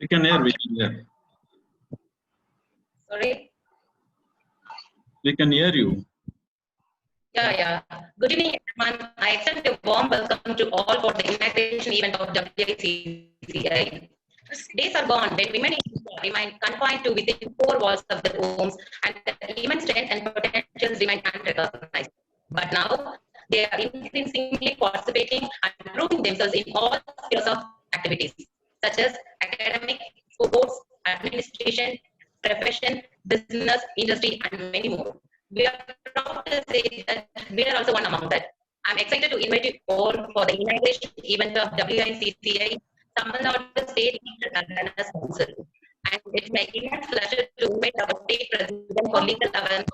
We can hear. Sorry? We can hear you. Yeah. Good evening, everyone. I extend a warm welcome to all for the inauguration event of WICCI. Days are gone when women in India remain confined to within four walls of their homes and their immense strength and potentials remain unrecognized. But now they are increasingly participating and proving themselves in all spheres of activities, such as academic, sports, administration, profession, business, industry, and many more. We are proud to say that we are also one among that. I'm excited to invite you all for the inauguration event of WICCI, Tamil Nadu State Legal Awareness Council. And it's my immense pleasure to invite our state president for legal awareness.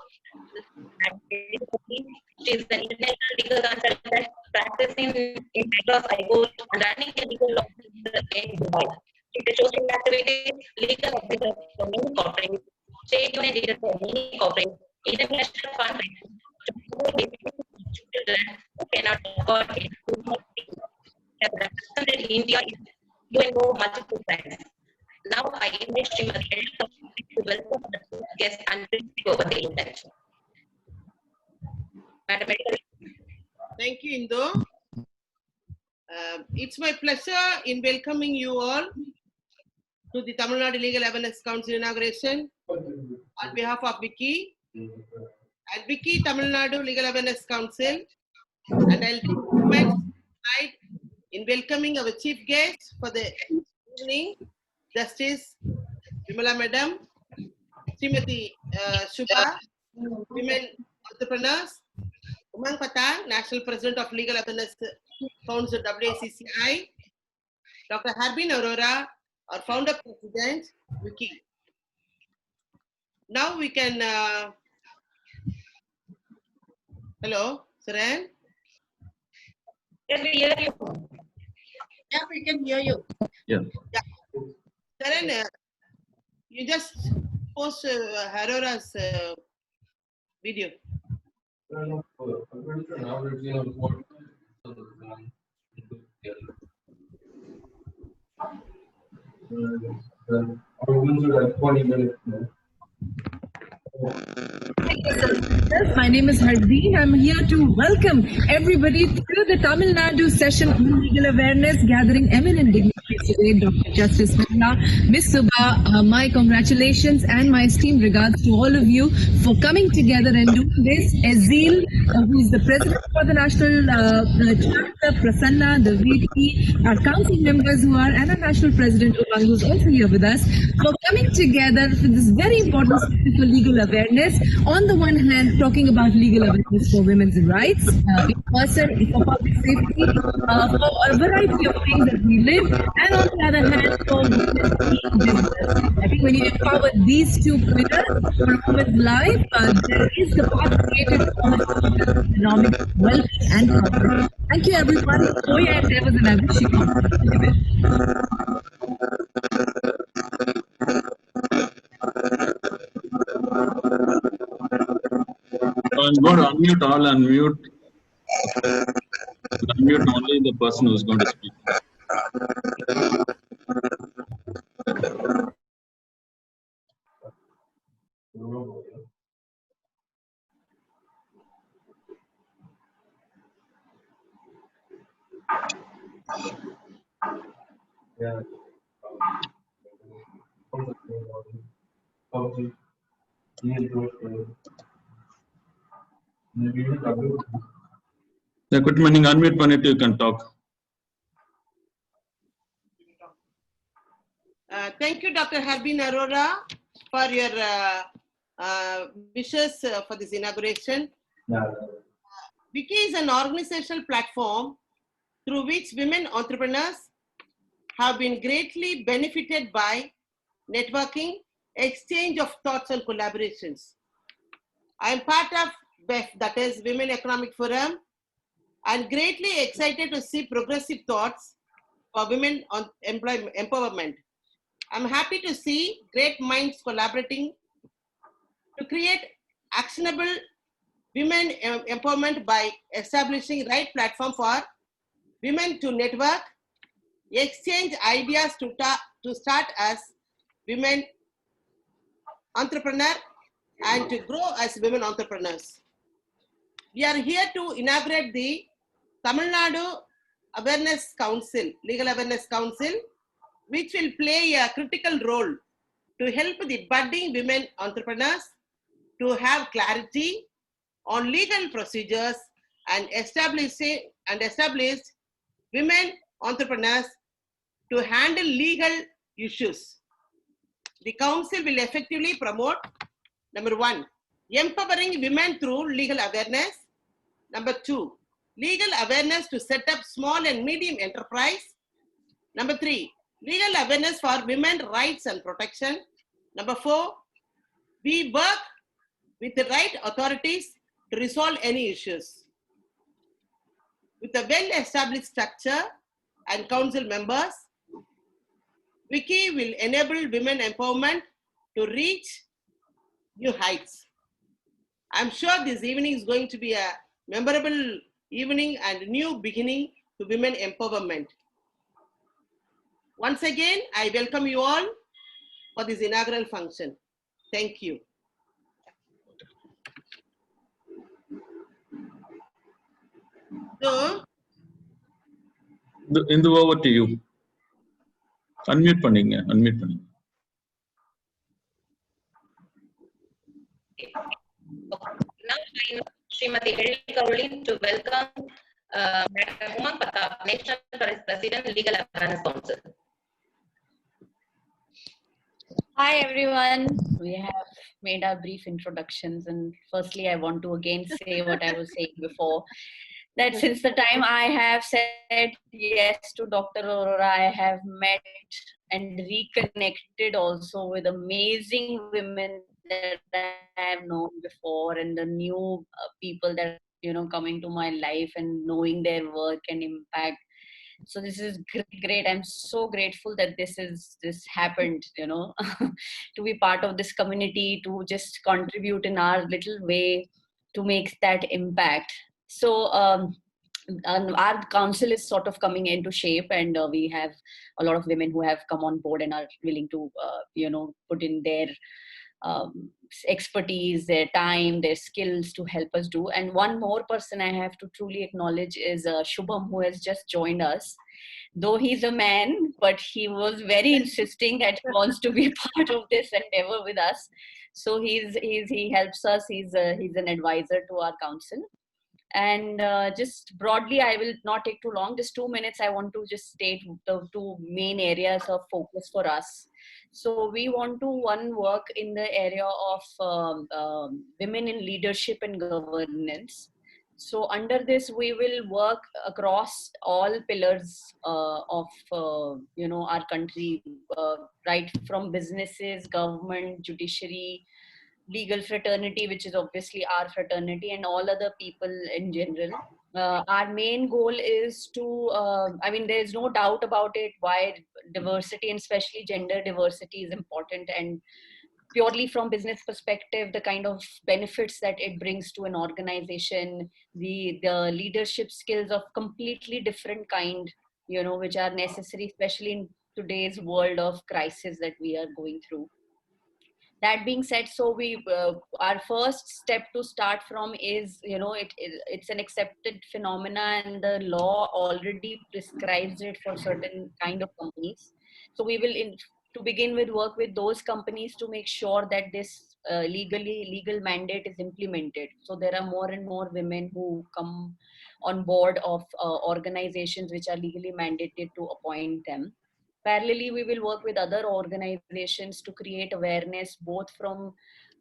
She is an international legal consultant practicing in Madras High Court and running a legal office in Dubai. She is a social activist, legal officer for many corporates, trade union leader for many corporates, international fundraising to support children who cannot afford it. Has represented India in UNO multiple times. Now I invite Srimati to welcome the guest and bring over the event. Madam Editor. Thank you, Indo. It's my pleasure in welcoming you all to the Tamil Nadu Legal Awareness Council inauguration on behalf of Vicky and Vicky Tamil Nadu Legal Awareness Council, and I'll take a moment in welcoming our chief guest for the evening, Justice Vimala Madam, Srimati Shubha, Women Entrepreneurs, Umang Patang, National President of Legal Awareness Council WICCI, Dr. Harbin Arora, our founder president, Vicky. Now we can, hello, Saran? Can we hear you? Yeah, we can hear you. Yeah. Saran, you just post Harora's video. My name is Harbin. I'm here to welcome everybody to the Tamil Nadu session on legal awareness, gathering eminent dignitaries today, Dr. Justice Vimala, Ms. Subha. My congratulations and my esteemed regards to all of you for coming together and doing this. Azil, who is the president for the national chapter, Prasanna, the VP, our council members who are, and our national president, Umang, who's also here with us, for coming together for this very important session for legal awareness. On the one hand, talking about legal awareness for women's rights, in person, for public safety, for a variety of things that we live, and on the other hand, for business. I think when you empower these two pillars for a woman's life, there is the path created for economic well-being and progress. Thank you, everyone. Oh, yeah, there was an average. I'm going to unmute all and unmute only the person who's going to speak. Good morning. Unmute பண்ணிட்டு you can talk. Thank you, Dr. Harbin Arora, for your wishes for this inauguration. Wiki is an organizational platform through which women entrepreneurs have been greatly benefited by networking, exchange of thoughts and collaborations. I am part of WEF, that is Women Economic Forum, and greatly excited to see progressive thoughts for women on empowerment. I'm happy to see great minds collaborating to create actionable women empowerment by establishing right platform for women to network, exchange ideas to to start as women entrepreneur and to grow as women entrepreneurs. We are here to inaugurate the Tamil Nadu Awareness Council, Legal Awareness Council, which will play a critical role to help the budding women entrepreneurs to have clarity on legal procedures and establish women entrepreneurs to handle legal issues. The council will effectively promote, number 1, empowering women through legal awareness. Number 2, legal awareness to set up small and medium enterprise. Number 3, legal awareness for women rights and protection. Number 4, we work with the right authorities to resolve any issues. With a well-established structure and council members, Wiki will enable women empowerment to reach new heights. I'm sure this evening is going to be a memorable evening and new beginning to women empowerment. Once again, I welcome you all for this inaugural function. Thank you. So, Indu, over to you. Unmute பண்ணீங்க, unmute பண்ணீங்க. Now I invite Srimati Elli Kauli to welcome Madam Umang Pratap, National President, Legal Awareness Council. Hi everyone, we have made our brief introductions, and firstly I want to again say what I was saying before, that since the time I have said yes to Dr. Aurora, I have met and reconnected also with amazing women that I have known before, and the new people that coming to my life and knowing their work and impact. So this is great. I'm so grateful that this happened, to be part of this community, to just contribute in our little way to make that impact. So our council is sort of coming into shape, and we have a lot of women who have come on board and are willing to, put in their expertise, their time, their skills to help us do. And one more person I have to truly acknowledge is Shubham, who has just joined us. Though he's a man, but he was very insisting that he wants to be part of this endeavor with us. So he helps us. He's an advisor to our council. And just broadly, I will not take too long, just 2 minutes. I want to just state the 2 main areas of focus for us. So we want to, one, work in the area of women in leadership and governance. So under this, we will work across all pillars of our country, right from businesses, government, judiciary, legal fraternity, which is obviously our fraternity, and all other people in general. Our main goal is to, there's no doubt about it, why diversity and especially gender diversity is important, and purely from business perspective, the kind of benefits that it brings to an organization, the leadership skills of completely different kind, which are necessary, especially in today's world of crisis that we are going through. That being said, so we our first step to start from is, it's an accepted phenomena, and the law already prescribes it for certain kind of companies. So we will, to begin with, work with those companies to make sure that this legal mandate is implemented. So there are more and more women who come on board of organizations which are legally mandated to appoint them. Parallelly, we will work with other organizations to create awareness, both from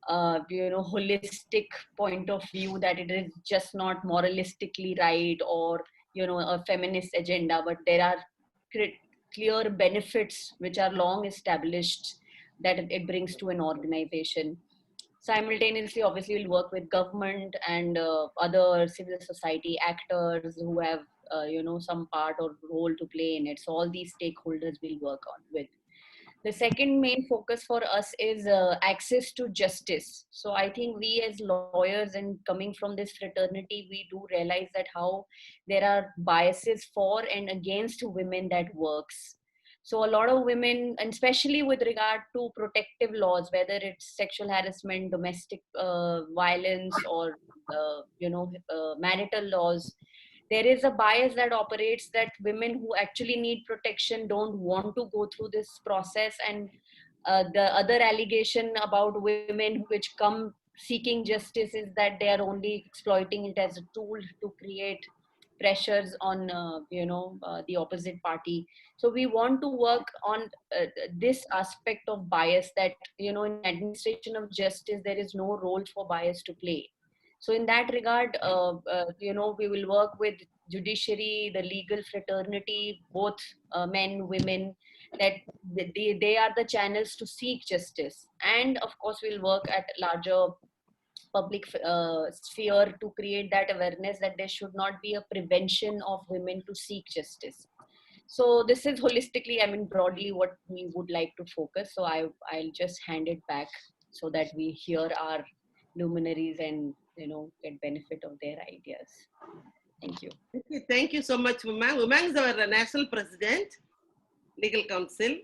holistic point of view, that it is just not moralistically right or a feminist agenda, but there are clear benefits which are long established that it brings to an organization. Simultaneously, obviously, we'll work with government and other civil society actors who have some part or role to play in it. So all these stakeholders we'll work on with. The second main focus for us is access to justice. So I think we as lawyers, and coming from this fraternity, we do realize that how there are biases for and against women that works. So a lot of women, and especially with regard to protective laws, whether it's sexual harassment, domestic violence, or marital laws, there is a bias that operates that women who actually need protection don't want to go through this process. And the other allegation about women which come seeking justice is that they are only exploiting it as a tool to create pressures on the opposite party. So we want to work on this aspect of bias, that in administration of justice there is no role for bias to play. So in that regard, we will work with judiciary, the legal fraternity, both men, women, that they are the channels to seek justice. And of course we'll work at larger public sphere to create that awareness that there should not be a prevention of women to seek justice. So this is holistically, broadly what we would like to focus. So I'll just hand it back so that we hear our luminaries and get benefit of their ideas. Thank you. Thank you so much, Umang. Umang is our national president, legal counsel.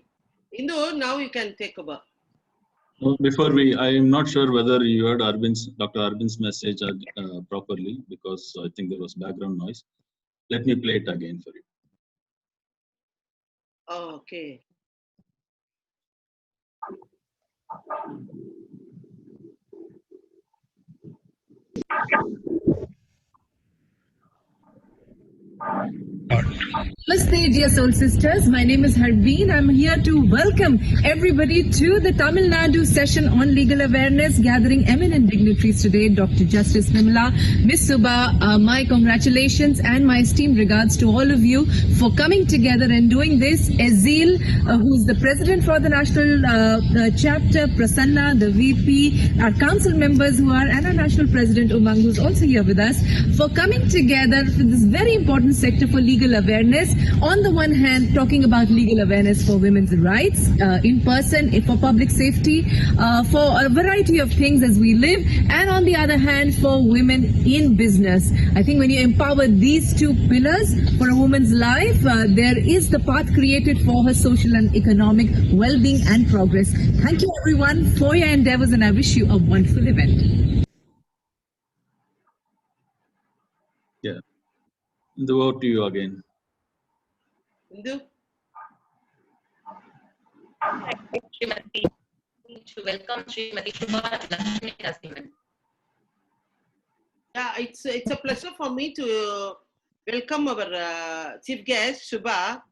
Indu, now you can take over. Before I am not sure whether you heard Dr. Arvind's message properly, because I think there was background noise. Let me play it again for you. Oh, okay. Namaste, dear soul sisters. My name is Harbeen. I'm here to welcome everybody to the Tamil Nadu session on legal awareness, gathering eminent dignitaries today. Dr. Justice Vimala, Miss Subha, my congratulations and my esteemed regards to all of you for coming together and doing this. Azil, who's the president for the national chapter, Prasanna, the VP, our council members who are, and our national president Umang, who's also here with us, for coming together for this very important sector for legal awareness. On the one hand, talking about legal awareness for women's rights in person, for public safety, for a variety of things as we live, and on the other hand, for women in business. I think when you empower these two pillars for a woman's life, there is the path created for her social and economic well-being and progress. Thank you everyone for your endeavors, and I wish you a wonderful event. Yeah. The word to you again. Indu? To welcome Srimati Shubha Lakshmi Narasimhan. Yeah, it's a pleasure for me to welcome our chief guest, Shubha.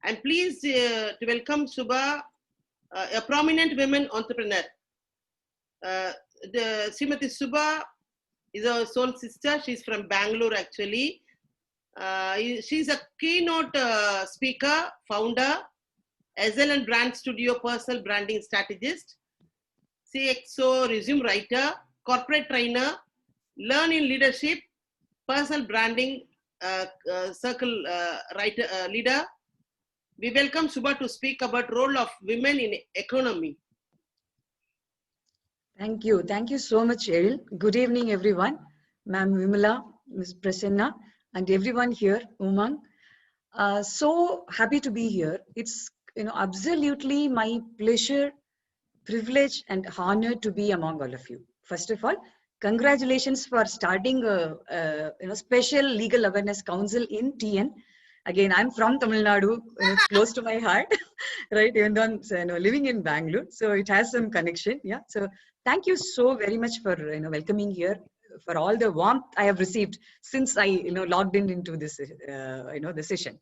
I'm pleased to welcome Shubha, a prominent women entrepreneur. The Srimati Shubha is our soul sister. She's from Bangalore, actually. She's a keynote speaker, founder, SL Brand Studio personal branding strategist, CXO resume writer, corporate trainer, learn in leadership, personal branding circle writer leader. We welcome Shubha to speak about role of women in economy. Thank you. Thank you so much, Eril. Good evening, everyone. Ma'am Vimala, Ms. Prasanna, and everyone here, Umang. So happy to be here. It's absolutely my pleasure, privilege, and honor to be among all of you. First of all, congratulations for starting a special legal awareness council in TN. Again, I'm from Tamil Nadu, it's close to my heart, right? Even though I'm living in Bangalore, so it has some connection. Yeah. So thank you so very much for welcoming here, for all the warmth I have received since I logged into this the session.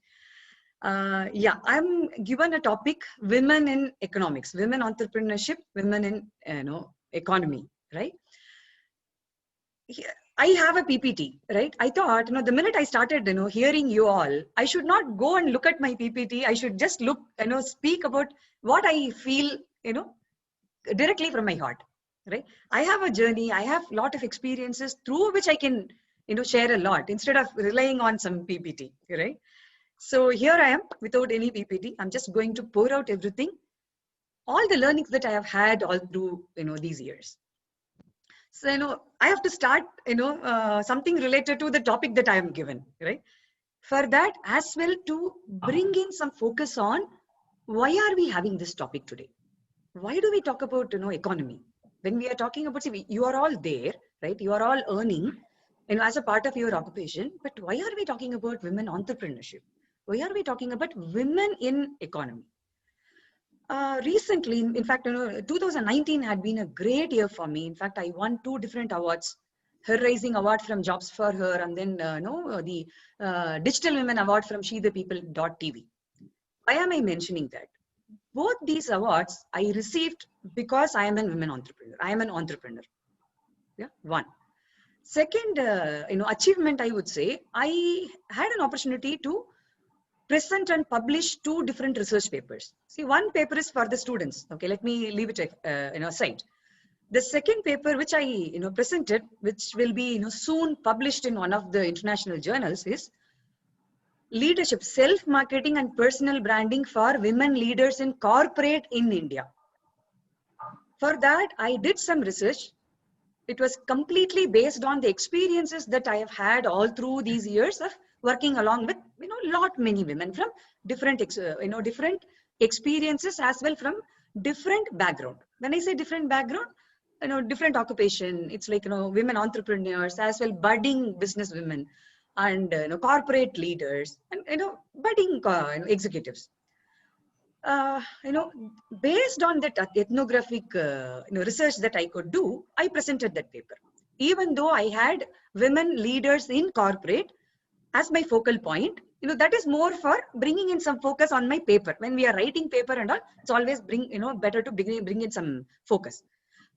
Yeah, I'm given a topic: women in economics, women entrepreneurship, women in economy, right? I have a PPT, right? I thought, the minute I started, hearing you all, I should not go and look at my PPT. I should just look, speak about what I feel, directly from my heart, right? I have a journey. I have a lot of experiences through which I can, share a lot instead of relying on some PPT, right? So here I am without any PPT. I'm just going to pour out everything, all the learnings that I have had all through, these years. So, I have to start, something related to the topic that I am given, right? For that, as well, to bring in some focus on why are we having this topic today? Why do we talk about, economy? When we are talking about, see, you are all there, right? You are all earning, as a part of your occupation. But why are we talking about women entrepreneurship? Why are we talking about women in economy? Recently, in fact, 2019 had been a great year for me. In fact, I won 2 different awards. Her Rising Award from Jobs for Her, and then the Digital Women Award from SheThePeople.tv. Why am I mentioning that? Both these awards I received because I am a women entrepreneur. I am an entrepreneur. Yeah, one. Second, achievement, I would say, I had an opportunity to present and publish 2 different research papers. See, one paper is for the students. Okay, let me leave it aside. The second paper, which I presented, which will be soon published in one of the international journals, is Leadership, Self-Marketing and Personal Branding for Women Leaders in Corporate in India. For that, I did some research. It was completely based on the experiences that I have had all through these years of working along with many women from different different experiences, as well from different background. When I say different background, different occupation, it's like women entrepreneurs, as well budding business women, and corporate leaders, and budding executives. Based on that ethnographic research that I could do, I presented that paper. Even though I had women leaders in corporate as my focal point, that is more for bringing in some focus on my paper. When we are writing paper and all, it's always better to bring in some focus.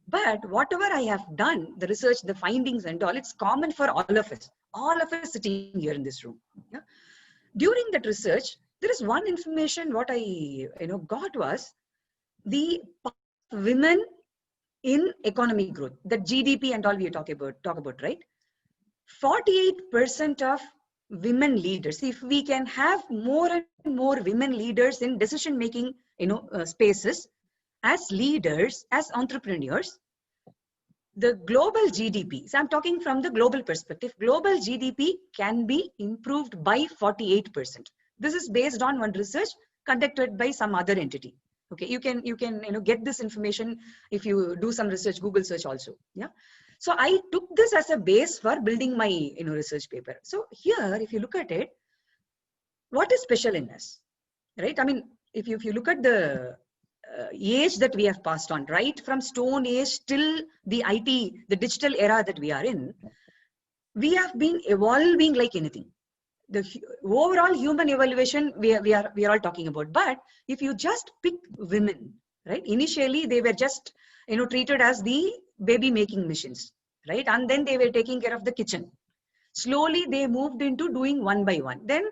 But whatever I have done, the research, the findings and all, it's common for all of us sitting here in this room. Yeah? During that research, there is one information what I got was the women in economic growth, that GDP and all we talk about, right? 48% of women leaders. If we can have more and more women leaders in decision making, spaces, as leaders, as entrepreneurs, the global GDP, so I'm talking from the global perspective, global GDP can be improved by 48%. This is based on one research conducted by some other entity. Okay, you can get this information if you do some research, Google search also. Yeah. So I took this as a base for building my research paper. So here, if you look at it, what is special in us, right? I mean, if you look at the age that we have passed on, right, from Stone Age till the IT, the digital era that we are in, we have been evolving like anything. The overall human evaluation we are all talking about. But if you just pick women, right, initially they were just treated as the baby making machines, right, and then they were taking care of the kitchen. Slowly they moved into doing one by one. Then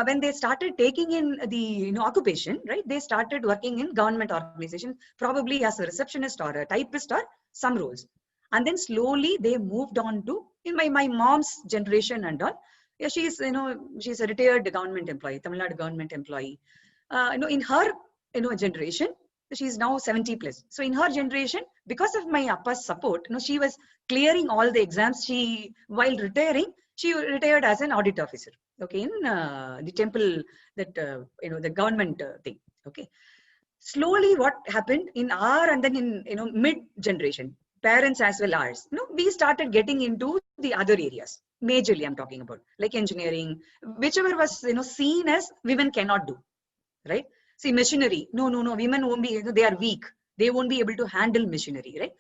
when they started taking in the occupation, right, they started working in government organizations, probably as a receptionist or a typist or some roles. And then slowly they moved on to, in my mom's generation and all. Yeah, she's she's a retired government employee, Tamil Nadu government employee. In her generation, she's now 70 plus. So in her generation, because of my appa's support, she was clearing all the exams. She, while retiring, she retired as an audit officer. Okay, in the temple, that the government thing. Okay, slowly what happened in our, and then in mid generation, parents as well ours, we started getting into the other areas. Majorly, I'm talking about like engineering, whichever was seen as women cannot do, right? See, machinery, no, women won't be, they are weak. They won't be able to handle machinery, right?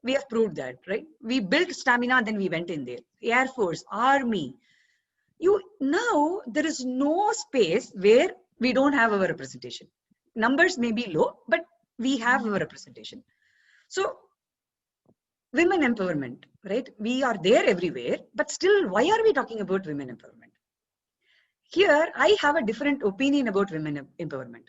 We have proved that, right? We built stamina, then we went in there. Air Force, Army. Now there is no space where we don't have our representation. Numbers may be low, but we have our representation. So women empowerment, right? We are there everywhere, but still, why are we talking about women empowerment? Here, I have a different opinion about women empowerment.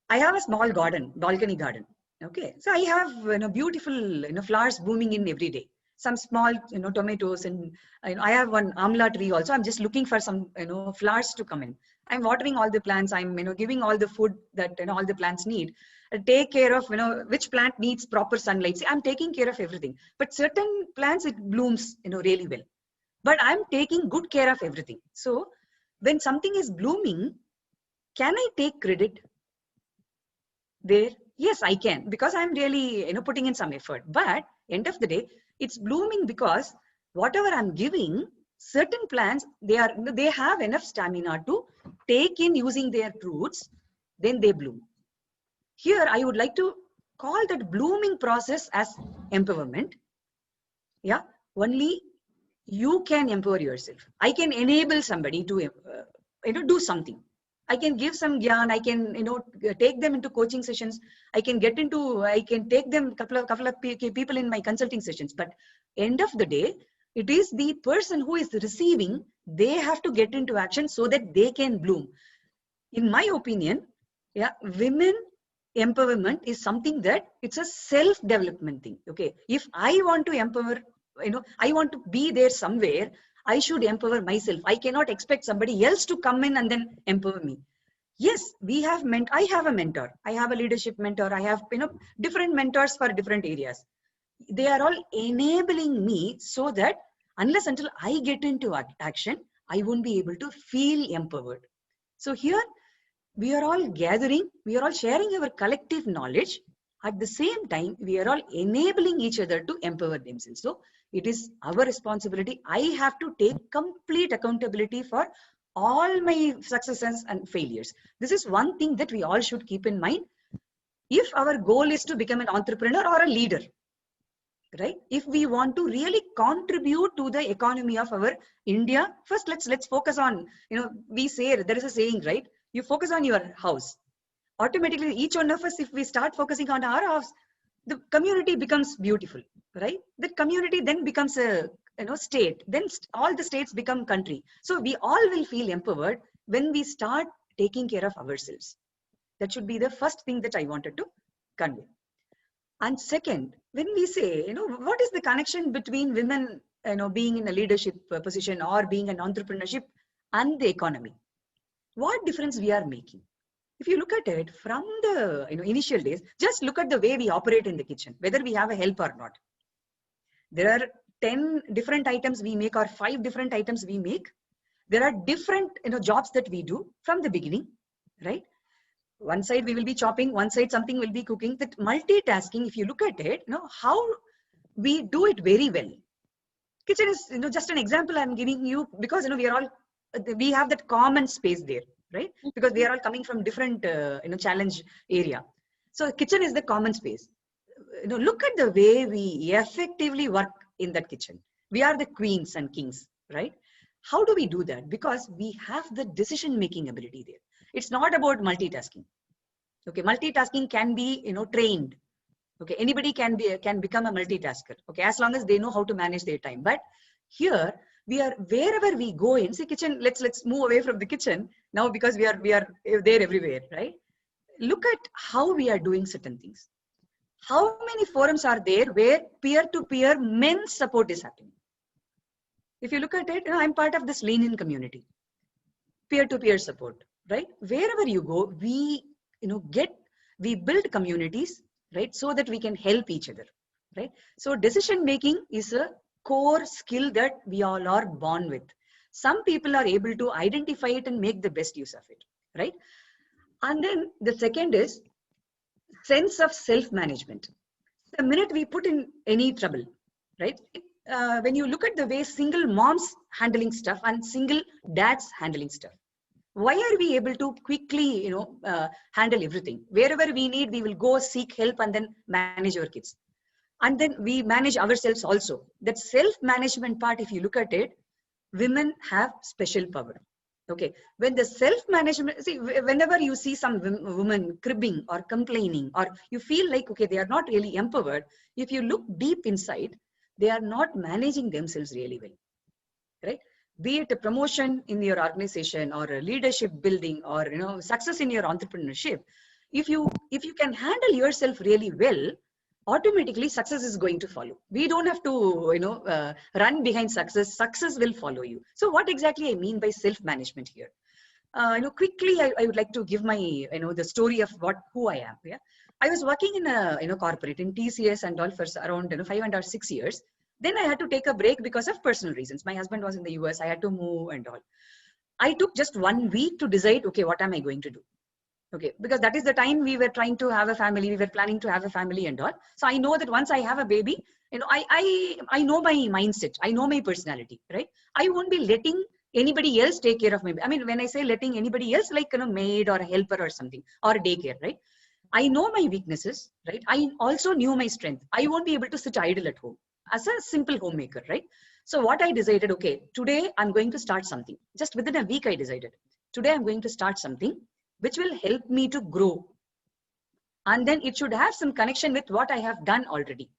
I have a small garden, balcony garden. Okay, so I have beautiful flowers blooming in every day. Some small tomatoes, and I have one amla tree also. I'm just looking for some flowers to come in. I'm watering all the plants. I'm giving all the food that all the plants need. I take care of which plant needs proper sunlight. See, I'm taking care of everything. But certain plants, it blooms really well. But I'm taking good care of everything. So when something is blooming, can I take credit? there? Yes, I can, because I'm really, putting in some effort. But end of the day, it's blooming because whatever I'm giving, certain plants, they have enough stamina to take in using their roots, then they bloom. Here, I would like to call that blooming process as empowerment. Yeah, only you can empower yourself. I can enable somebody to, do something. I can give some gyan. I can, take them into coaching sessions. I can take them couple of people in my consulting sessions. But end of the day, it is the person who is receiving. They have to get into action so that they can bloom. In my opinion, yeah, women empowerment is something that it's a self-development thing. Okay, if I want to empower, I want to be there somewhere, I should empower myself. I cannot expect somebody else to come in and then empower me. Yes, I have a mentor. I have a leadership mentor. I have, different mentors for different areas. They are all enabling me so that unless until I get into action, I won't be able to feel empowered. So here, we are all gathering, we are all sharing our collective knowledge. At the same time, we are all enabling each other to empower themselves. So it is our responsibility. I have to take complete accountability for all my successes and failures. This is one thing that we all should keep in mind. If our goal is to become an entrepreneur or a leader, right? If we want to really contribute to the economy of our India, first let's focus on, we say, there is a saying, right? You focus on your house. Automatically, each one of us, if we start focusing on our house, the community becomes beautiful, right? The community then becomes a state. Then all the states become country. So we all will feel empowered when we start taking care of ourselves. That should be the first thing that I wanted to convey. And second, when we say, what is the connection between women, being in a leadership position or being an entrepreneurship and the economy? What difference we are making? If you look at it from the initial days, just look at the way we operate in the kitchen, whether we have a help or not. There are 10 different items we make or 5 different items we make. There are different jobs that we do from the beginning, right? One side we will be chopping, one side something will be cooking. That multitasking, if you look at it, how we do it very well. Kitchen is just an example I'm giving you because we have that common space there, right? Because we are all coming from different challenge area. So kitchen is the common space. Look at the way we effectively work in that kitchen. We are the queens and kings, right? How do we do that? Because we have the decision-making ability there. It's not about multitasking. Okay, multitasking can be trained. Okay, anybody can become a multitasker. Okay, as long as they know how to manage their time. But here we are, wherever we go in, see kitchen. Let's move away from the kitchen now because we are there everywhere, right? Look at how we are doing certain things. How many forums are there where peer-to-peer men's support is happening? If you look at it, I'm part of this Lean In community. Peer-to-peer support, right? Wherever you go, we build communities, right? So that we can help each other, right? So decision making is a core skill that we all are born with. Some people are able to identify it and make the best use of it, right? And then the second is sense of self-management. The minute we put in any trouble, right? When you look at the way single moms handling stuff and single dads handling stuff, why are we able to quickly, handle everything? Wherever we need, we will go seek help and then manage our kids. And then we manage ourselves also. That self-management part, if you look at it, women have special power. Okay, when the self-management, see, whenever you see some woman cribbing or complaining, or you feel like, okay, they are not really empowered, if you look deep inside, they are not managing themselves really well, right? Be it a promotion in your organization or a leadership building or, success in your entrepreneurship, if you can handle yourself really well, automatically success is going to follow. We don't have to, run behind success. Success will follow you. So what exactly I mean by self-management here? Quickly, I would like to give my, the story of who I am. Yeah, I was working in a, corporate in TCS and all for around 5 or 6 years. Then I had to take a break because of personal reasons. My husband was in the US. I had to move and all. I took just 1 week to decide, okay, what am I going to do? Okay, because that is the time we were trying to have a family, we were planning to have a family and all. So I know that once I have a baby, I know my mindset, I know my personality, right? I won't be letting anybody else take care of me. I mean, when I say letting anybody else, like, maid or a helper or something, or daycare, right? I know my weaknesses, right? I also knew my strength. I won't be able to sit idle at home as a simple homemaker, right? So what I decided, okay, today I'm going to start something. Just within a week, I decided, today I'm going to start something which will help me to grow. And then it should have some connection with what I have done already.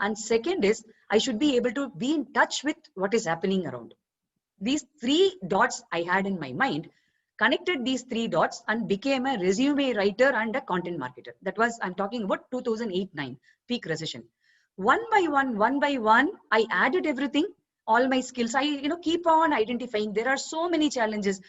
And second is, I should be able to be in touch with what is happening around. These 3 dots I had in my mind, connected these 3 dots and became a resume writer and a content marketer. That was, I'm talking about 2008-9, peak recession. One by one, I added everything, all my skills. I, keep on identifying. There are so many challenges.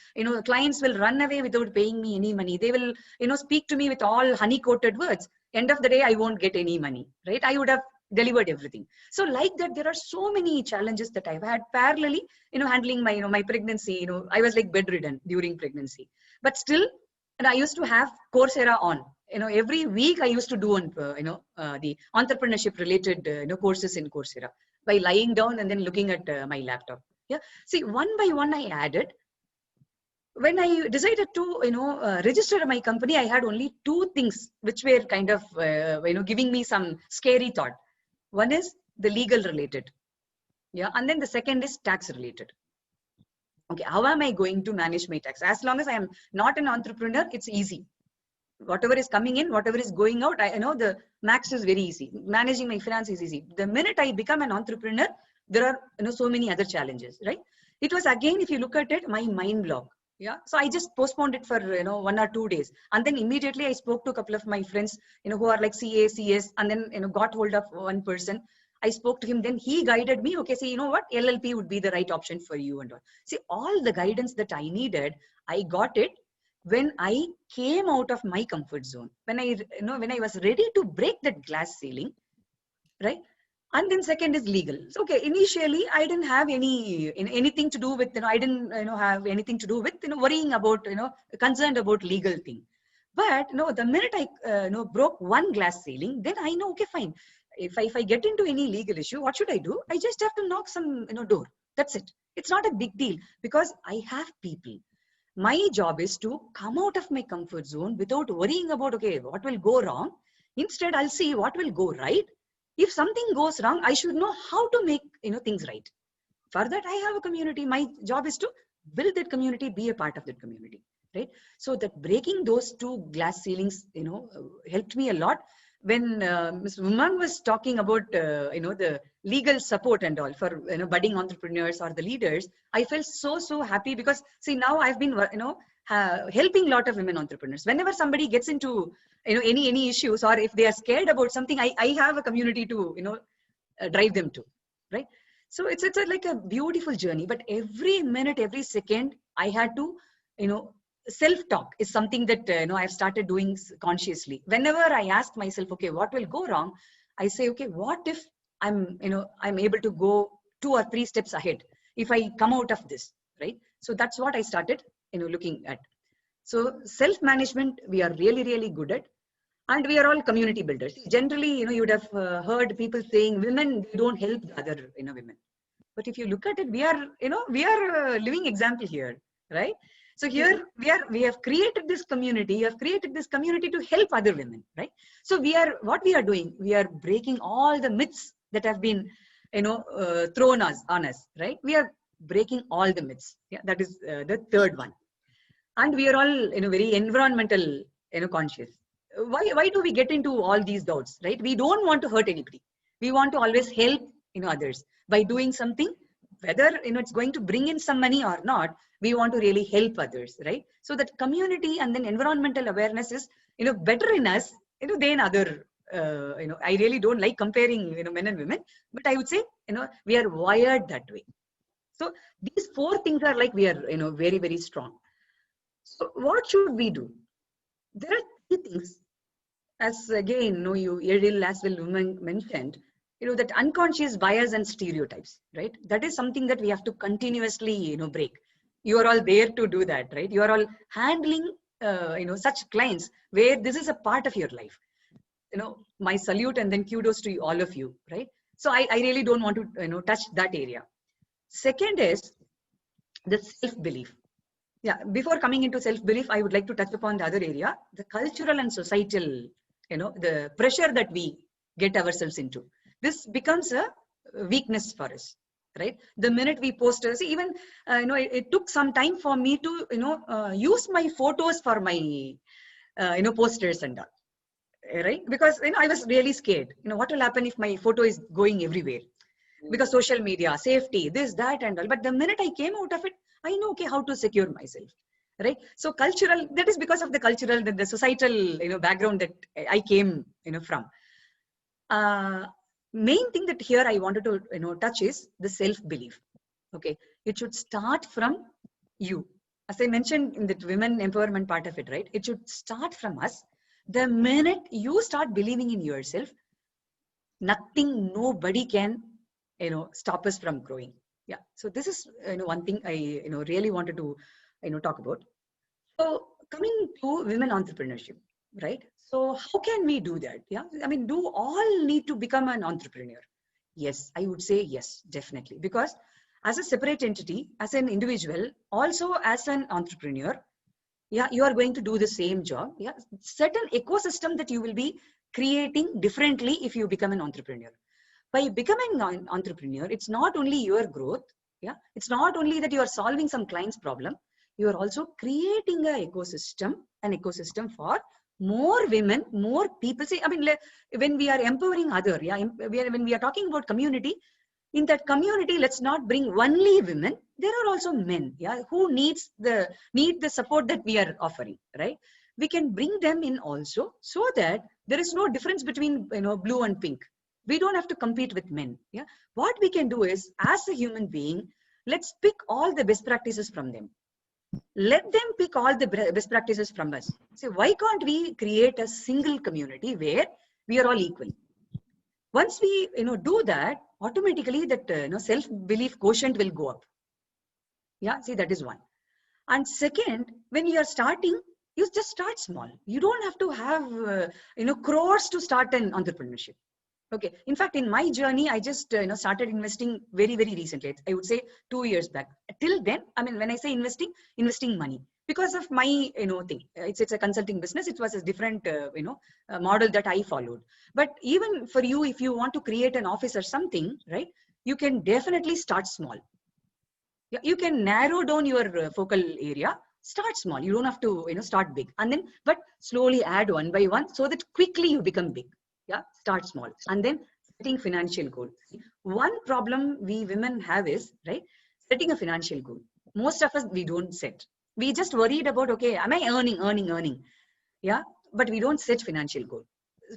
Clients will run away without paying me any money. They will, speak to me with all honey-coated words. End of the day, I won't get any money, right? I would have delivered everything. So like that, there are so many challenges that I've had parallelly, handling my, my pregnancy. I was like bedridden during pregnancy, but still, and I used to have Coursera on. Every week I used to do on, the entrepreneurship related, courses in Coursera by lying down and then looking at my laptop. Yeah. See, one by one I added. When I decided to, register my company, I had only 2 things which were kind of, giving me some scary thought. One is the legal related. Yeah. And then the second is tax related. Okay. How am I going to manage my tax? As long as I am not an entrepreneur, it's easy. Whatever is coming in, whatever is going out, I know the max is very easy. Managing my finance is easy. The minute I become an entrepreneur, there are, so many other challenges, right? It was again, if you look at it, my mind block. Yeah. So I just postponed it for, 1 or 2 days. And then immediately I spoke to a couple of my friends, who are like CA, CS, and then, got hold of one person. I spoke to him, then he guided me. Okay, see, you know what? LLP would be the right option for you and all. See, all the guidance that I needed, I got it when I came out of my comfort zone, when I was ready to break that glass ceiling, right? And then second is legal. So, okay, initially I didn't have anything to do with, I didn't, have anything to do with, worrying about, concerned about legal thing. But the minute I, broke one glass ceiling, then I know, okay, fine. If I get into any legal issue, what should I do? I just have to knock some, door. That's it. It's not a big deal because I have people. My job is to come out of my comfort zone without worrying about, okay, what will go wrong. Instead, I'll see what will go right. If something goes wrong, I should know how to make, things right. For that, I have a community. My job is to build that community, be a part of that community, right? So that breaking those 2 glass ceilings, helped me a lot. When Ms. Umang was talking about, the legal support and all for, budding entrepreneurs or the leaders, I felt so happy because, see, now I've been, helping a lot of women entrepreneurs. Whenever somebody gets into, any issues, or if they are scared about something, I have a community to, drive them to, right? So it's like a beautiful journey, but every minute, every second, I had to, self-talk is something that, I've started doing consciously. Whenever I ask myself, okay, what will go wrong? I say, okay, what if I'm able to go 2 or 3 steps ahead if I come out of this, right? So that's what I started, looking at. So self-management, we are really, really good at. And we are all community builders. Generally, you would have heard people saying women, they don't help the other, women. But if you look at it, we are a living example here, right? So here we have created this community. You have created this community to help other women, right? So what we are doing, we are breaking all the myths that have been, thrown on us, right? We are breaking all the myths. Yeah, that is the third one. And we are all, very environmental, conscious. Why do we get into all these doubts, right? We don't want to hurt anybody. We want to always help, others by doing something, whether, it's going to bring in some money or not. We want to really help others, right? So that community and then environmental awareness is, better in us, than other, I really don't like comparing, men and women, but I would say, we are wired that way. So these 4 things are like, we are, very, very strong. So what should we do? There are 3 things, as again, Eril as well mentioned, that unconscious bias and stereotypes, right? That is something that we have to continuously, break. You are all there to do that, right? You are all handling such clients where this is a part of your life. My salute and then kudos to all of you, right? So I really don't want to, touch that area. Second is the self-belief. Yeah, before coming into self-belief, I would like to touch upon the other area, the cultural and societal, the pressure that we get ourselves into. This becomes a weakness for us, right? The minute we post, even, it took some time for me to, use my photos for my, posters and all, right? Because, I was really scared, what will happen if my photo is going everywhere? Because social media, safety, this, that, and all. But the minute I came out of it, I know, okay, how to secure myself, right? So cultural, that is because of the cultural, the societal, background that I came, from. Main thing that here I wanted to, touch is the self-belief. Okay, it should start from you. As I mentioned in the women empowerment part of it, right? It should start from us. The minute you start believing in yourself, nothing, nobody can, stop us from growing. Yeah. So this is, one thing I, really wanted to, talk about. So coming to women entrepreneurship, right? So how can we do that? Yeah. I mean, do all need to become an entrepreneur? Yes, I would say yes, definitely. Because as a separate entity, as an individual, also as an entrepreneur, yeah, you are going to do the same job. Yeah. Certain ecosystem that you will be creating differently if you become an entrepreneur. By becoming an entrepreneur, it's not only your growth. Yeah, it's not only that you are solving some client's problem. You are also creating an ecosystem for more women, more people. See, I mean, when we are empowering other, yeah, when we are talking about community, in that community, let's not bring only women. There are also men, yeah, who need the support that we are offering, right? We can bring them in also, so that there is no difference between, blue and pink. We don't have to compete with men. Yeah. What we can do is, as a human being, let's pick all the best practices from them. Let them pick all the best practices from us. So why can't we create a single community where we are all equal? Once we, do that, automatically that, self-belief quotient will go up. Yeah. See, that is one. And second, when you are starting, you just start small. You don't have to have, crores to start an entrepreneurship. Okay. In fact, in my journey, I just started investing very, very recently. I would say 2 years back. Till then, I mean, when I say investing money, because of my thing. It's a consulting business. It was a different model that I followed. But even for you, if you want to create an office or something, right? You can definitely start small. Yeah, you can narrow down your focal area. Start small. You don't have to start big, and then but slowly add one by one, so that quickly you become big. Yeah, start small. And then setting financial goal. One problem we women have is, right, setting a financial goal. Most of us, we don't set. We just worried about, okay, am I earning? Yeah, but we don't set financial goal.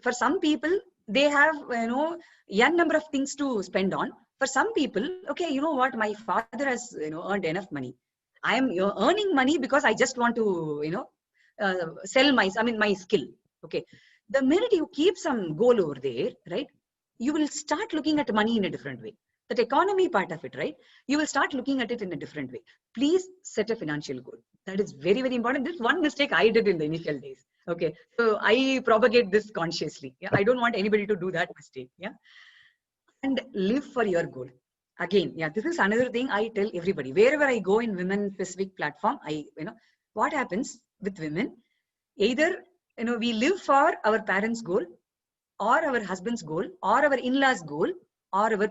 For some people, they have, n number of things to spend on. For some people, okay, you know what, my father has, earned enough money. I am earning money because I just want to, sell my skill. Okay. The minute you keep some goal over there, right, you will start looking at money in a different way. That economy part of it, right, you will start looking at it in a different way. Please set a financial goal. That is very, very important. This is one mistake I did in the initial days. Okay. So I propagate this consciously. Yeah. I don't want anybody to do that mistake. Yeah. And live for your goal. Again, yeah, this is another thing I tell everybody. Wherever I go in women-specific platform, what happens with women, either we live for our parents' goal, or our husband's goal, or our in-laws' goal, or our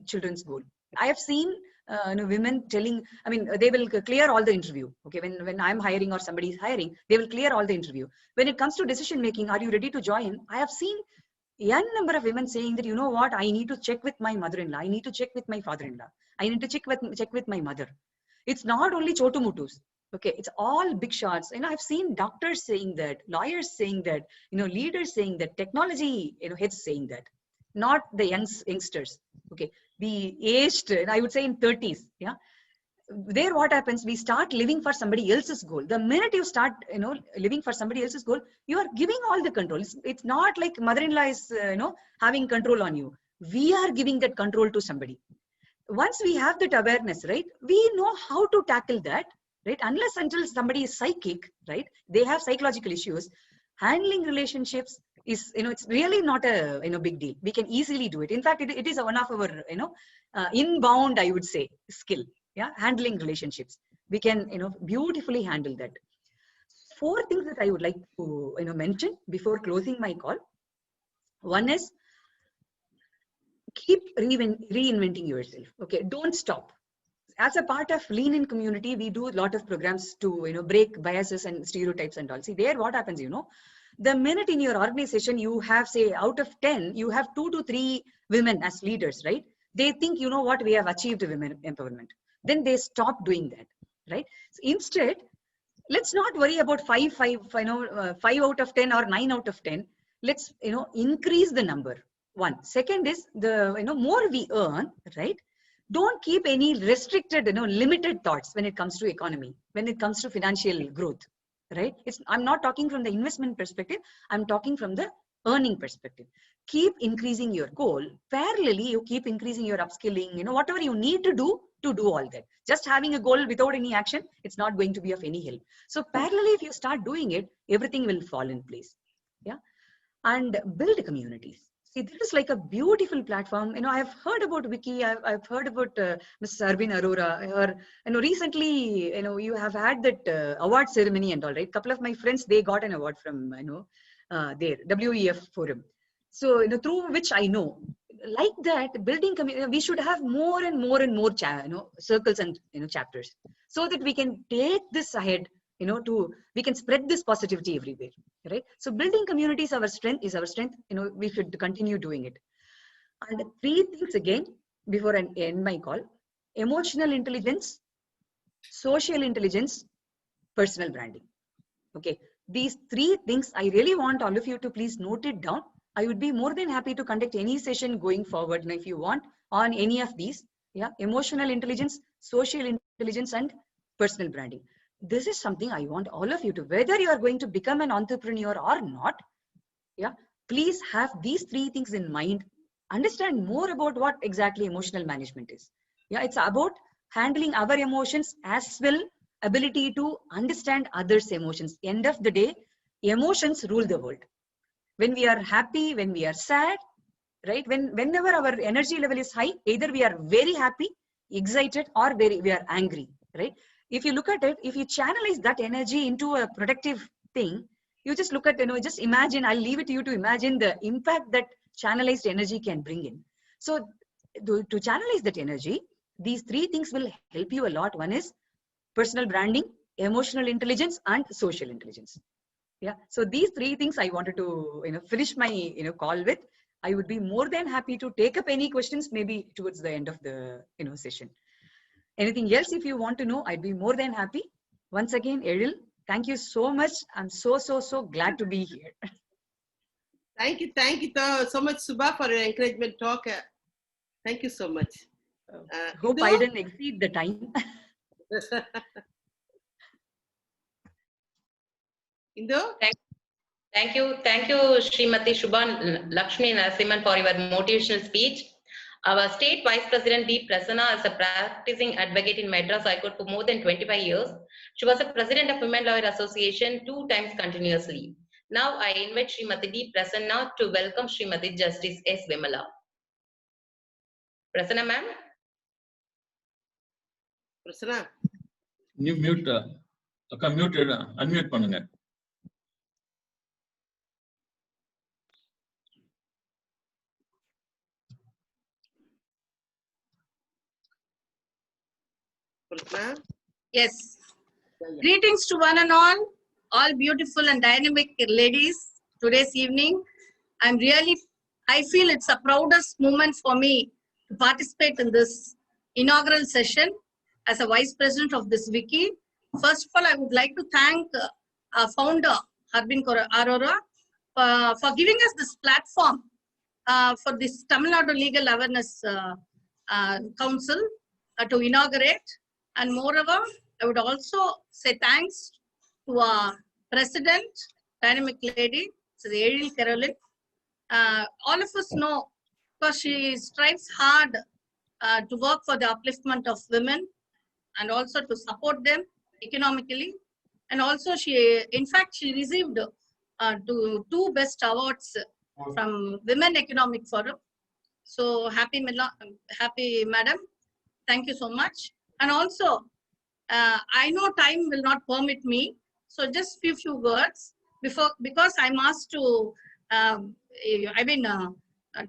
children's goal. I have seen women telling, they will clear all the interview. Okay, when I'm hiring or somebody is hiring, they will clear all the interview. When it comes to decision making, are you ready to join? I have seen n number of women saying that, you know what, I need to check with my mother-in-law, I need to check with my father-in-law, I need to check with my mother. It's not only chotu-mutus. Okay, it's all big shots. I've seen doctors saying that, lawyers saying that, leaders saying that, technology, heads saying that, not the youngsters. Okay, the aged, I would say in 30s. Yeah, there what happens? We start living for somebody else's goal. The minute you start, living for somebody else's goal, you are giving all the control. It's not like mother-in-law is, having control on you. We are giving that control to somebody. Once we have that awareness, right, we know how to tackle that. right? Unless until somebody is psychic, right? They have psychological issues. Handling relationships is, it's really not a, big deal. We can easily do it. In fact, it is one of our, inbound, I would say, skill. Yeah, handling relationships. We can, beautifully handle that. 4 things that I would like to, mention before closing my call. One is, keep reinventing yourself. Okay, don't stop. As a part of Lean In community, we do a lot of programs to break biases and stereotypes and all. See, there what happens, the minute in your organization you have, say, out of 10, you have 2 to 3 women as leaders, right? They think, what, we have achieved women empowerment. Then they stop doing that, right? So instead, let's not worry about 5 out of 10 or 9 out of 10. Let's, increase the number. One. Second is the, more we earn, right? Don't keep any restricted, limited thoughts when it comes to economy, when it comes to financial growth, right? I'm not talking from the investment perspective. I'm talking from the earning perspective. Keep increasing your goal. Parallelly, you keep increasing your upskilling, whatever you need to do all that. Just having a goal without any action, it's not going to be of any help. So parallelly, if you start doing it, everything will fall in place. Yeah. And build communities. See, this is like a beautiful platform. I've heard about Wiki. I've heard about Mrs. Arvind Arora. Recently, you have had that award ceremony and all, right? Couple of my friends, they got an award from, their WEF forum. So, through which I know, like that, building community, we should have more and more and more, circles and, chapters, so that we can take this ahead, we can spread this positivity everywhere, right? So building communities is our strength, we should continue doing it. And 3 things again, before I end my call: emotional intelligence, social intelligence, personal branding. Okay, these 3 things, I really want all of you to please note it down. I would be more than happy to conduct any session going forward, if you want, on any of these. Yeah, emotional intelligence, social intelligence, and personal branding. This is something I want all of you to, whether you are going to become an entrepreneur or not, yeah, please have these 3 things in mind. Understand more about what exactly emotional management is. Yeah, it's about handling our emotions as well, ability to understand others' emotions. End of the day, emotions rule the world. When we are happy, when we are sad, right? Whenever our energy level is high, either we are very happy, excited, or we are angry, right? If you look at it, if you channelize that energy into a productive thing, you just look at, just imagine, I'll leave it to you to imagine the impact that channelized energy can bring in. So to channelize that energy, these 3 things will help you a lot. One is personal branding, emotional intelligence, and social intelligence. Yeah. So these 3 things I wanted to, finish my, call with. I would be more than happy to take up any questions, maybe towards the end of the, session. Anything else, if you want to know, I'd be more than happy. Once again, Eril, thank you so much. I'm so glad to be here. Thank you so much, Subha, for your encouragement talk. Thank you so much. Hope I didn't exceed the time. Indo? Thank you, Srimati Shubhan Lakshmi Narasimhan, for your motivational speech. Our State Vice President D. Prasanna is a practicing advocate in Madras High Court for more than 25 years. She was a president of Women Lawyer Association 2 times continuously. Now I invite Srimati D. Prasanna to welcome Srimati Justice S. Vimala. Prasanna ma'am. Prasanna. You mute, unmute பண்ணுங்க. Yes. Greetings to one and all beautiful and dynamic ladies today's evening. I feel it's a proudest moment for me to participate in this inaugural session as a vice president of this wiki. First of all, I would like to thank our founder, Arvind Arora, for giving us this platform for this Tamil Nadu Legal Awareness Council to inaugurate. And moreover, I would also say thanks to our president, dynamic lady, Eril Caroline. All of us know, because she strives hard to work for the upliftment of women and also to support them economically. And also she, in fact, she received two best awards from Women Economic Forum. So happy madam. Thank you so much. And also, I know time will not permit me. So just few words because I'm asked to,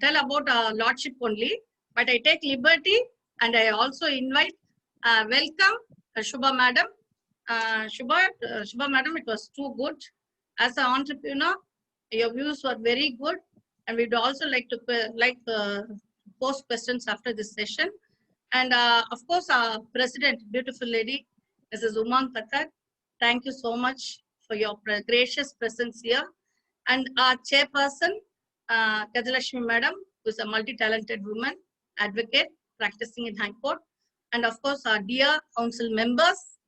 tell about Lordship only. But I take liberty and I also invite, welcome Shubha madam. Shubha madam, it was too good. As an entrepreneur, your views were very good. And we'd also like to post questions after this session. And of course, our president, beautiful lady, Mrs. Umang Thakkar, thank you so much for your gracious presence here. And our chairperson, Gajalashmi madam, who is a multi-talented woman, advocate, practicing in High Court. And of course, our dear council members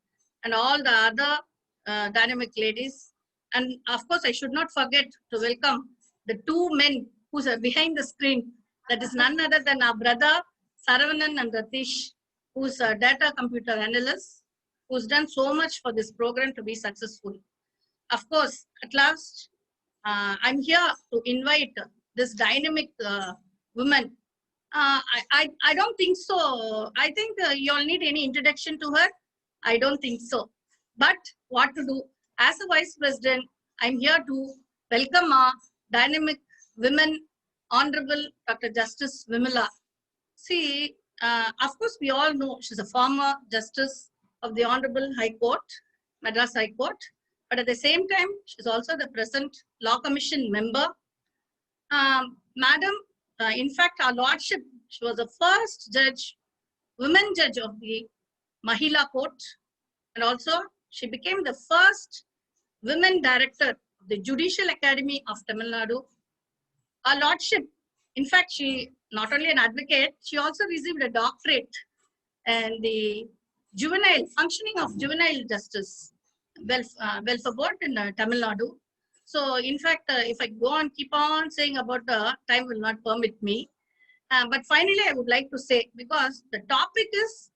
and all the other dynamic ladies. And of course, I should not forget to welcome the two men who are behind the screen. That is none other than our brother, Saravanan and Ratish, who's a data computer analyst, who's done so much for this program to be successful. Of course, at last, I'm here to invite this dynamic woman. I don't think so. I think you all need any introduction to her. I don't think so. But what to do? As a vice president, I'm here to welcome our dynamic women, Honorable Dr. Justice Vimala. See, of course, we all know she's a former justice of the Honorable High Court, Madras High Court. But at the same time, she's also the present Law Commission member. Madam, in fact, our Lordship, she was the first judge, women judge of the Mahila Court. And also, she became the first women director of the Judicial Academy of Tamil Nadu. Our Lordship, in fact, she not only an advocate, she also received a doctorate in the functioning of juvenile justice welfare board in Tamil Nadu. So, in fact, if I go on, keep on saying about time will not permit me. But finally, I would like to say, because the topic is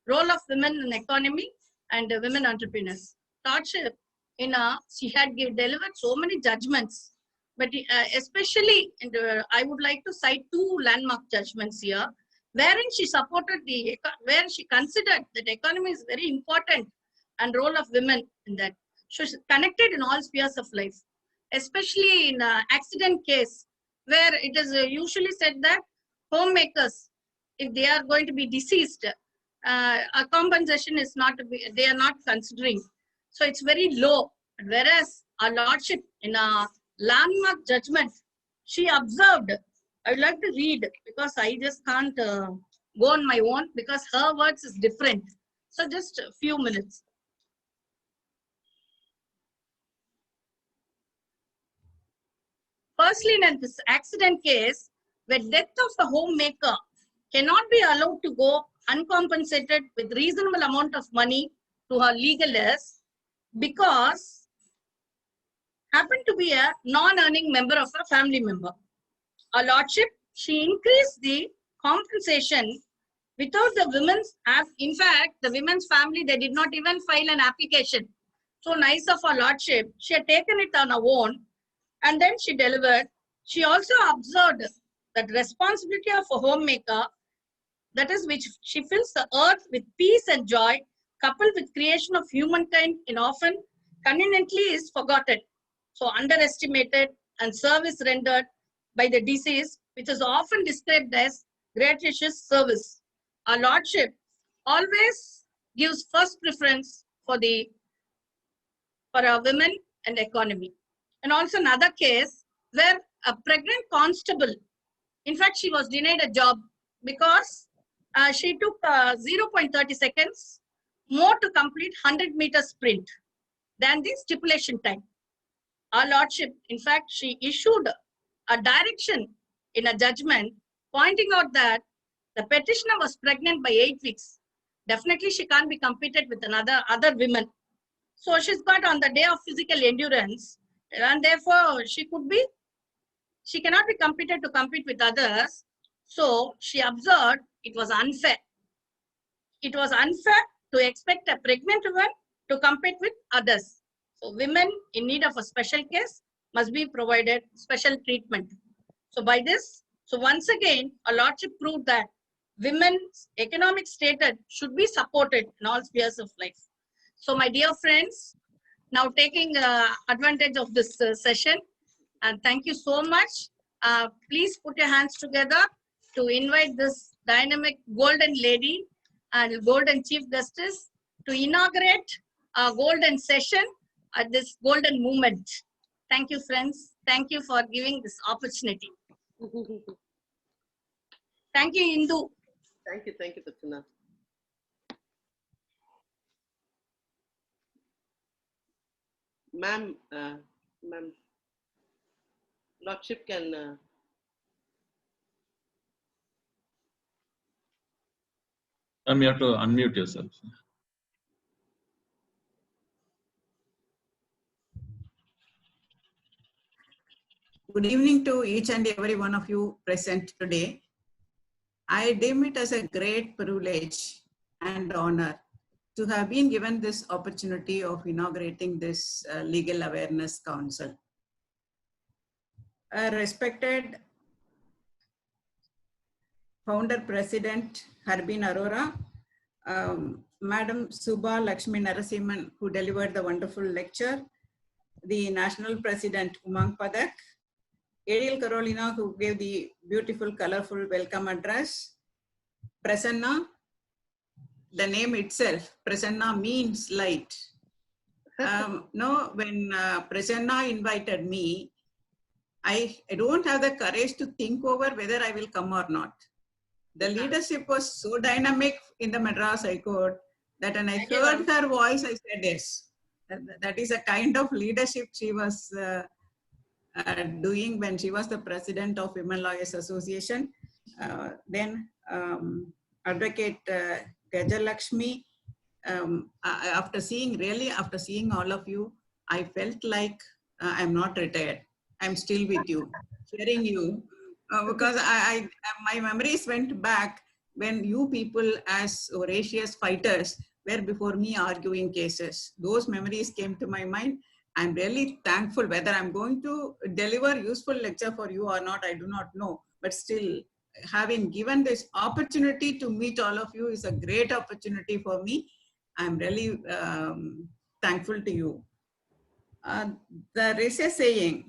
role of women in economy and women entrepreneurs. Lordship, she had delivered so many judgments, but especially, I would like to cite two landmark judgments here, wherein she supported where she considered that economy is very important and role of women in that. So she's connected in all spheres of life, especially in accident case, where it is usually said that homemakers, if they are going to be deceased, a compensation is not, they are not considering. So it's very low. Whereas our Lordship in a landmark judgment, she observed, I would like to read because I just can't go on my own because her words is different. So just a few minutes. Firstly, in this accident case, where death of the homemaker cannot be allowed to go uncompensated with reasonable amount of money to her legal heirs because happened to be a non-earning member of a family member. Our Lordship, she increased the compensation without the women's, in fact, the women's family, they did not even file an application. So nice of our Lordship, she had taken it on her own and then she delivered. She also observed that responsibility of a homemaker, that is which she fills the earth with peace and joy, coupled with creation of humankind and often conveniently is forgotten. So underestimated and service rendered by the deceased, which is often described as gratuitous service. Our Lordship always gives first preference for our women and economy. And also another case where a pregnant constable, in fact, she was denied a job because she took 0.30 seconds more to complete 100-meter sprint than the stipulation time. Our Lordship, in fact, she issued a direction in a judgment pointing out that the petitioner was pregnant by 8 weeks. Definitely, she can't be competed with other women. So she's got on the day of physical endurance, and therefore she cannot be competed to compete with others. So she observed it was unfair. It was unfair to expect a pregnant woman to compete with others. So women in need of a special case must be provided special treatment. So by this, so once again, a lordship proved that women's economic status should be supported in all spheres of life. So my dear friends, now taking advantage of this session, and thank you so much. Please put your hands together to invite this dynamic golden lady and golden Chief Justice to inaugurate a golden session at this golden moment. Thank you, friends. Thank you for giving this opportunity. Thank you, Indu. Thank you, Prasanna. Ma'am, Lordship can. You have to unmute yourself. Good evening to each and every one of you present today. I deem it as a great privilege and honor to have been given this opportunity of inaugurating this Legal Awareness Council. Respected Founder President Harbin Arora, Madam Subha Lakshmi Narasimhan, who delivered the wonderful lecture, the National President Umang Padak, Ariel Carolina, who gave the beautiful, colorful welcome address, Prasanna, the name itself, Prasanna means light. When Prasanna invited me, I don't have the courage to think over whether I will come or not. The leadership was so dynamic in the Madras High Court that when I heard her voice, I said yes. That is a kind of leadership she was doing when she was the president of Women Lawyers Association. Then Advocate Gajalakshmi, after seeing all of you, I felt like I'm not retired. I'm still with you, hearing you, because my memories went back when you people as voracious fighters were before me arguing cases. Those memories came to my mind. I'm really thankful. Whether I'm going to deliver useful lecture for you or not, I do not know. But still, having given this opportunity to meet all of you is a great opportunity for me. I'm really thankful to you. There is a saying,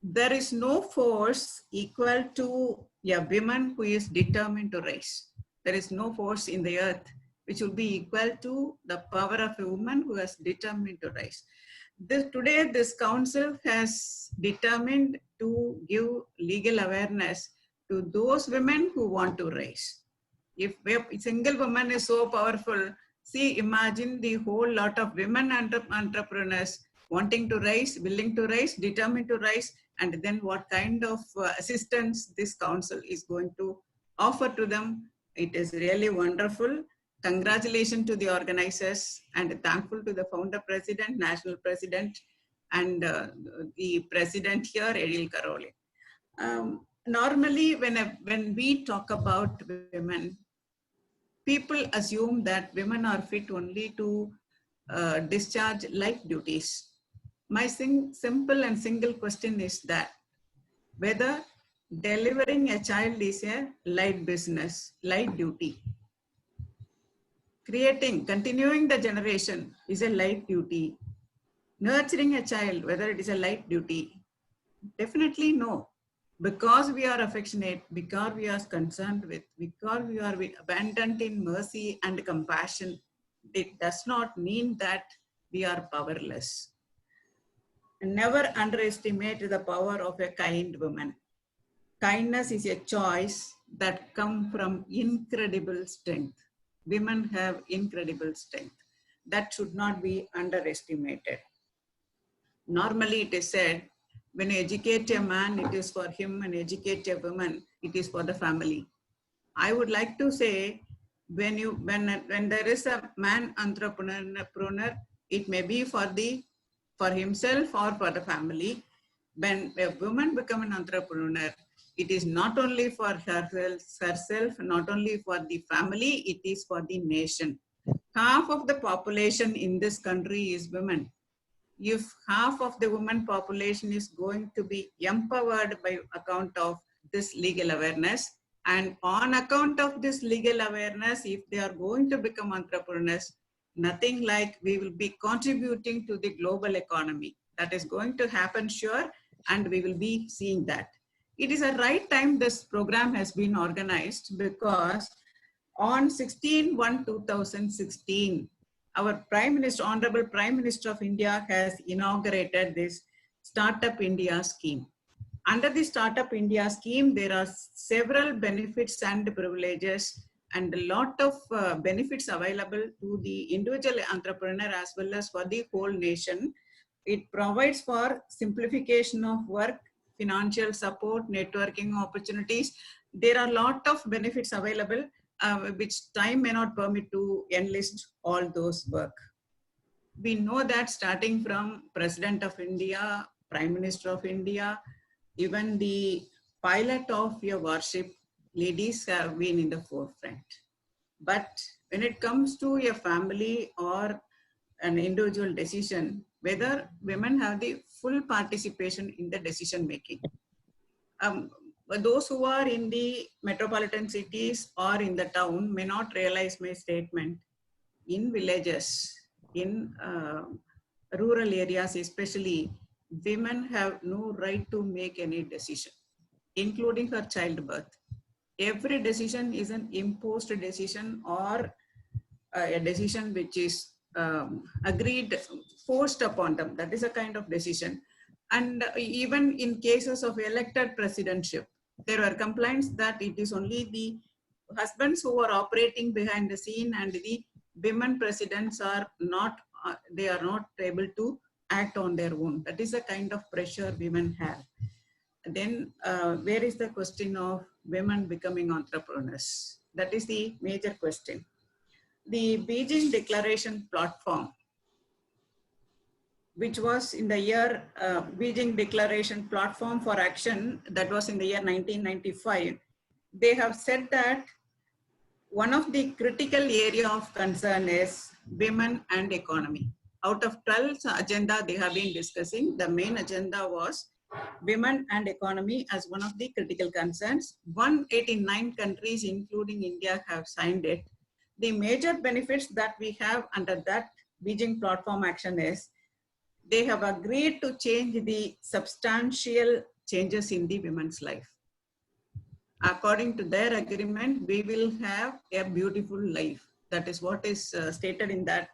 there is no force equal to a woman who is determined to rise. There is no force in the earth which will be equal to the power of a woman who has determined to rise. Today, this council has determined to give legal awareness to those women who want to rise. If a single woman is so powerful, see, imagine the whole lot of women entrepreneurs wanting to rise, willing to rise, determined to rise, and then what kind of assistance this council is going to offer to them. It is really wonderful. Congratulations to the organizers and thankful to the founder president, national president, and the president here, Ariel Karoli. Normally, when we talk about women, people assume that women are fit only to discharge life duties. My simple and single question is that whether delivering a child is a light business, light duty. Continuing the generation is a light duty. Nurturing a child, whether it is a light duty, definitely no. Because we are affectionate, because we are concerned with, because we are abundant in mercy and compassion, it does not mean that we are powerless. Never underestimate the power of a kind woman. Kindness is a choice that comes from incredible strength. Women have incredible strength. That should not be underestimated. Normally it is said, when you educate a man, it is for him, and educate a woman, it is for the family. I would like to say, when there is a man entrepreneur, it may be for himself or for the family. When a woman becomes an entrepreneur, it is not only for herself, not only for the family, it is for the nation. half of the population in this country is women. If half of the women population is going to be empowered by account of this legal awareness, and on account of this legal awareness, if they are going to become entrepreneurs, nothing like we will be contributing to the global economy. That is going to happen, sure, and we will be seeing that. It is a right time this program has been organized, because on 16/1/2016, our Prime Minister, Honorable Prime Minister of India, has inaugurated this Startup India scheme. Under the Startup India scheme, there are several benefits and privileges and a lot of benefits available to the individual entrepreneur as well as for the whole nation. It provides for simplification of work, financial support, networking opportunities. There are a lot of benefits available, which time may not permit to enlist all those work. We know that starting from President of India, Prime Minister of India, even the pilot of your warship, ladies have been in the forefront. But when it comes to a family or an individual decision, whether women have the full participation in the decision making. Those who are in the metropolitan cities or in the town may not realize my statement. In villages, in rural areas especially, women have no right to make any decision, including her childbirth. Every decision is an imposed decision or a decision which is agreed, forced upon them. That is a kind of decision. And even in cases of elected presidentship, there were complaints that it is only the husbands who are operating behind the scene and the women presidents are not, they are not able to act on their own. That is the kind of pressure women have. Then where is the question of women becoming entrepreneurs? That is the major question. The Beijing Declaration Platform, which was in the year Beijing Declaration Platform for Action, that was in the year 1995, they have said that one of the critical area of concern is women and economy. Out of 12 agenda they have been discussing, the main agenda was women and economy as one of the critical concerns. 189 countries, including India, have signed it. The major benefits that we have under that Beijing Platform Action is they have agreed to change the substantial changes in the women's life. According to their agreement, we will have a beautiful life. That is what is stated in that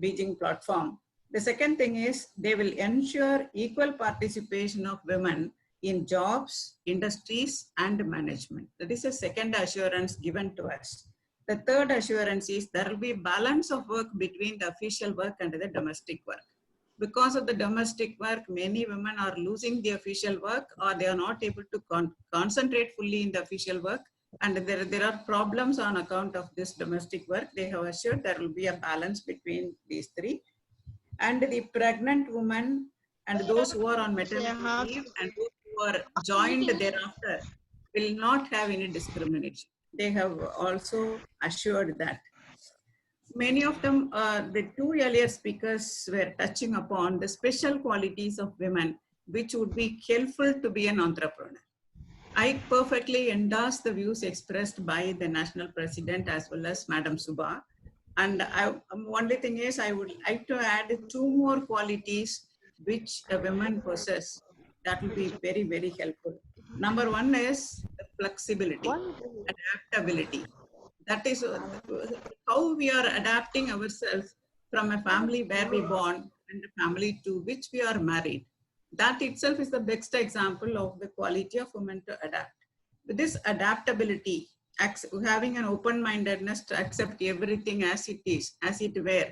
Beijing Platform. The second thing is they will ensure equal participation of women in jobs, industries, and management. That is a second assurance given to us. The third assurance is there will be balance of work between the official work and the domestic work. Because of the domestic work, many women are losing the official work or they are not able to concentrate fully in the official work. And there are problems on account of this domestic work. They have assured there will be a balance between these three. And the pregnant women and those who are on maternity leave and those who are joined thereafter will not have any discrimination. They have also assured that. Many of them, the two earlier speakers were touching upon the special qualities of women, which would be helpful to be an entrepreneur. I perfectly endorse the views expressed by the national president as well as Madam Subha. And only thing is, I would like to add two more qualities which a woman possesses that will be very, very helpful. Number one is flexibility, adaptability. That is how we are adapting ourselves from a family where we born and a family to which we are married. That itself is the best example of the quality of women to adapt. With this adaptability, having an open-mindedness to accept everything as it is, as it were,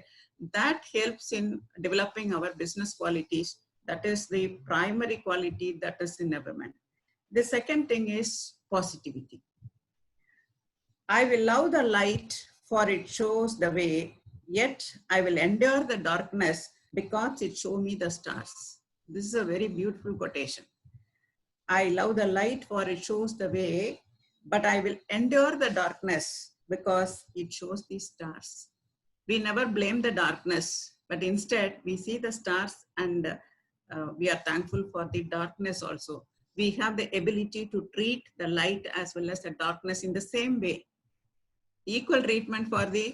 that helps in developing our business qualities. That is the primary quality that is in a woman. The second thing is positivity. I will love the light for it shows the way, yet I will endure the darkness because it shows me the stars. This is a very beautiful quotation. I love the light for it shows the way, but I will endure the darkness because it shows the stars. we never blame the darkness, but instead we see the stars and we are thankful for the darkness also. We have the ability to treat the light as well as the darkness in the same way. Equal treatment for the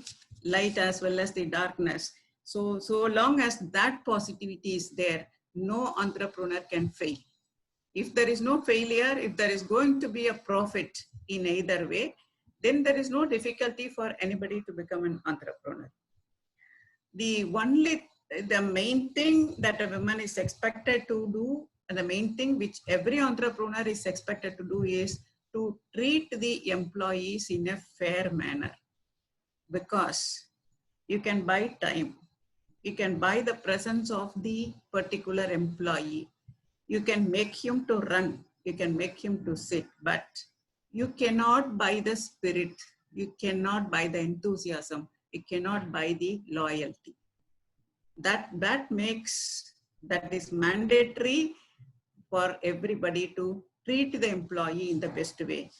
light as well as the darkness. So long as that positivity is there, no entrepreneur can fail. If there is no failure, if there is going to be a profit in either way, then there is no difficulty for anybody to become an entrepreneur. The main thing that a woman is expected to do, and the main thing which every entrepreneur is expected to do, is to treat the employees in a fair manner. Because you can buy time, you can buy the presence of the particular employee, you can make him to run, you can make him to sit, but you cannot buy the spirit, you cannot buy the enthusiasm, you cannot buy the loyalty. That is mandatory for everybody to treat the employee in the best way.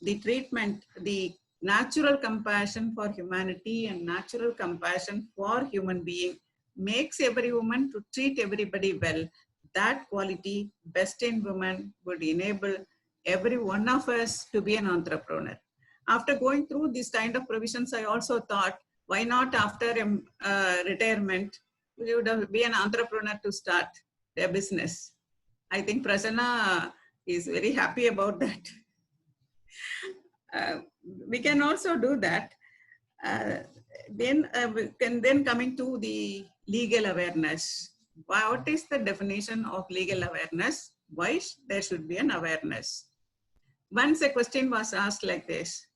The treatment, the natural compassion for humanity and natural compassion for human being makes every woman to treat everybody well. That quality, best in women, would enable every one of us to be an entrepreneur. After going through this kind of provisions, I also thought, why not after retirement, you would be an entrepreneur to start a business. I think Prasanna is very happy about that. We can also do that. Then coming to the legal awareness. What is the definition of legal awareness? Why there should be an awareness? Once a question was asked like this: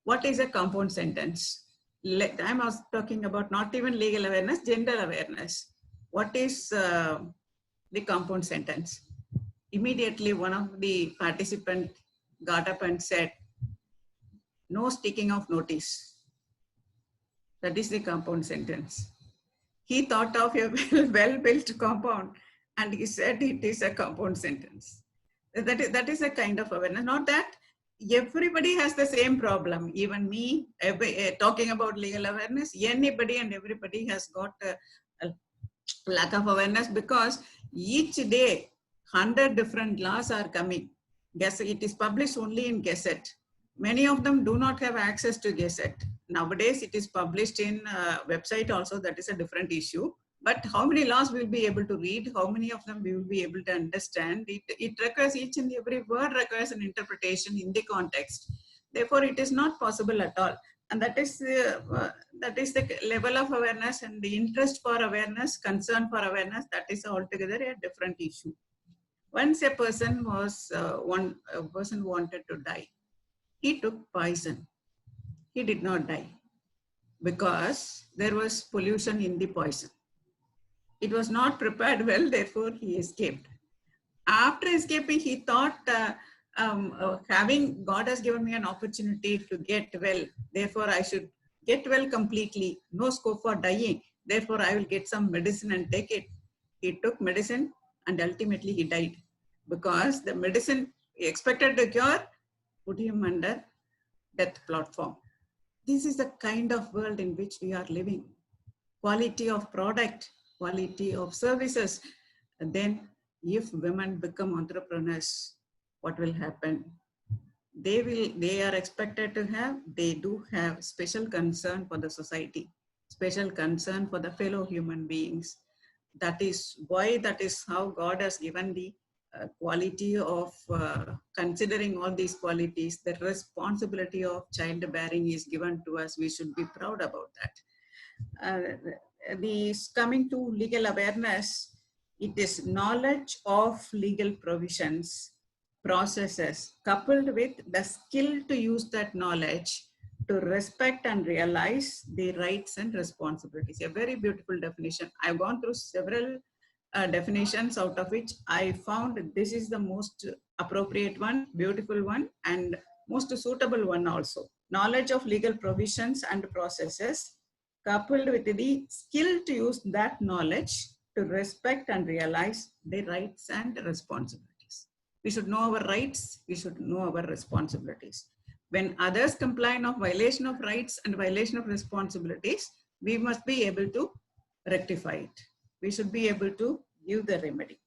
what is a compound sentence? I was talking about not even legal awareness, gender awareness. What is the compound sentence? Immediately one of the participants got up and said, no sticking of notice. That is the compound sentence. He thought of a well-built compound and he said it is a compound sentence. That is a kind of awareness. Not that everybody has the same problem. Even me, talking about legal awareness, anybody and everybody has got a lack of awareness, because each day 100 different laws are coming. It is published only in Gazette. Many of them do not have access to Gazette. Nowadays, it is published in website also. That is a different issue. But how many laws we will be able to read? How many of them we will be able to understand? It requires, each and every word requires an interpretation in the context. Therefore, it is not possible at all. And that is the level of awareness and the interest for awareness, concern for awareness. That is altogether a different issue. Once a person wanted to die. He took poison. He did not die because there was pollution in the poison. It was not prepared well, therefore he escaped. After escaping, he thought, God has given me an opportunity to get well, therefore I should get well completely, no scope for dying, therefore I will get some medicine and take it. He took medicine and ultimately he died because the medicine he expected to cure put him under death platform. This is the kind of world in which we are living. Quality of product, quality of services. And then if women become entrepreneurs, what will happen? They are expected to have, they do have special concern for the society, special concern for the fellow human beings. That is why, that is how God has given the quality of considering all these qualities. The responsibility of childbearing is given to us. We should be proud about that. Coming to legal awareness, it is knowledge of legal provisions, processes, coupled with the skill to use that knowledge to respect and realize the rights and responsibilities. A very beautiful definition. I've gone through several definitions, out of which I found this is the most appropriate one, beautiful one, and most suitable one also. Knowledge of legal provisions and processes, coupled with the skill to use that knowledge to respect and realize the rights and responsibilities. We should know our rights, we should know our responsibilities. When others complain of violation of rights and violation of responsibilities, we must be able to rectify it. We should be able to give the remedy.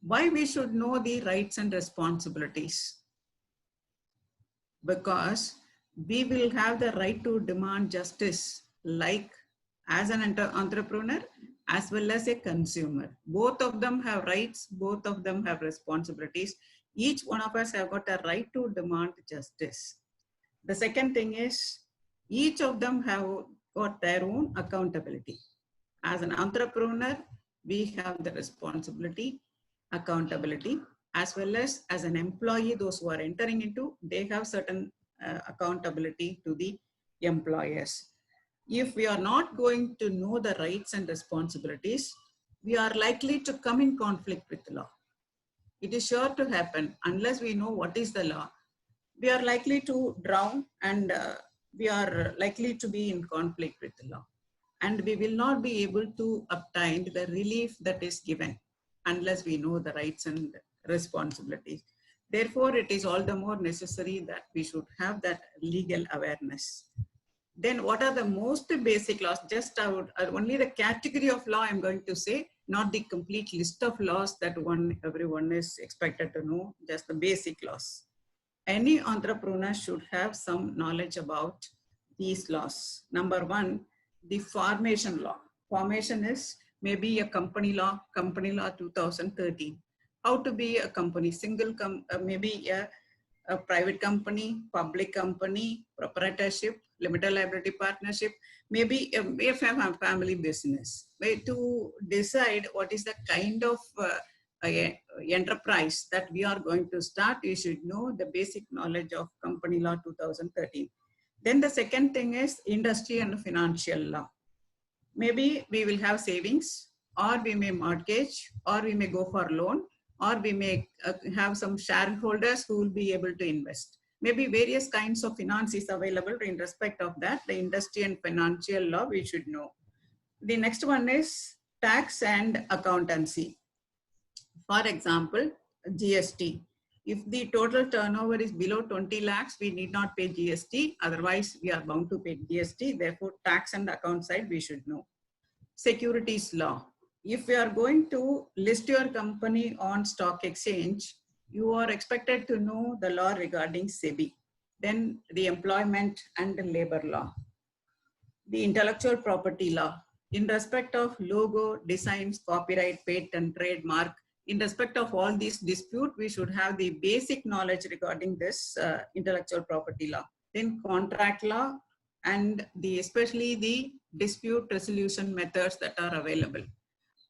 Why we should know the rights and responsibilities? Because we will have the right to demand justice, like as an entrepreneur as well as a consumer. Both of them have rights, both of them have responsibilities. Each one of us have got a right to demand justice. The second thing is, each of them have got their own accountability. As an entrepreneur, we have the responsibility, accountability, as well as an employee, those who are entering into, they have certain accountability to the employers. If we are not going to know the rights and responsibilities, we are likely to come in conflict with the law. It is sure to happen unless we know what is the law. We are likely to drown, and we are likely to be in conflict with the law. And we will not be able to obtain the relief that is given unless we know the rights and responsibilities. Therefore, it is all the more necessary that we should have that legal awareness. Then what are the most basic laws? Just only the category of law I'm going to say, not the complete list of laws that everyone is expected to know, just the basic laws. Any entrepreneur should have some knowledge about these laws. Number one, the formation law. Formation is maybe a company law 2013. How to be a company, maybe a private company, public company, proprietorship, limited liability partnership, maybe a family business. To decide what is the kind of enterprise that we are going to start, you should know the basic knowledge of company law 2013. Then the second thing is industry and financial law. Maybe we will have savings, or we may mortgage, or we may go for loan, or we may have some shareholders who will be able to invest. Maybe various kinds of finance is available in respect of that. The industry and financial law we should know. The next one is tax and accountancy. For example, GST. If the total turnover is below 20 lakhs, we need not pay GST. Otherwise, we are bound to pay GST. Therefore, tax and account side we should know. Securities law. If we are going to list your company on stock exchange, you are expected to know the law regarding SEBI. Then the employment and the labor law. The intellectual property law. In respect of logo, designs, copyright, patent, trademark, in respect of all these dispute, we should have the basic knowledge regarding this intellectual property law. Then contract law, and especially the dispute resolution methods that are available.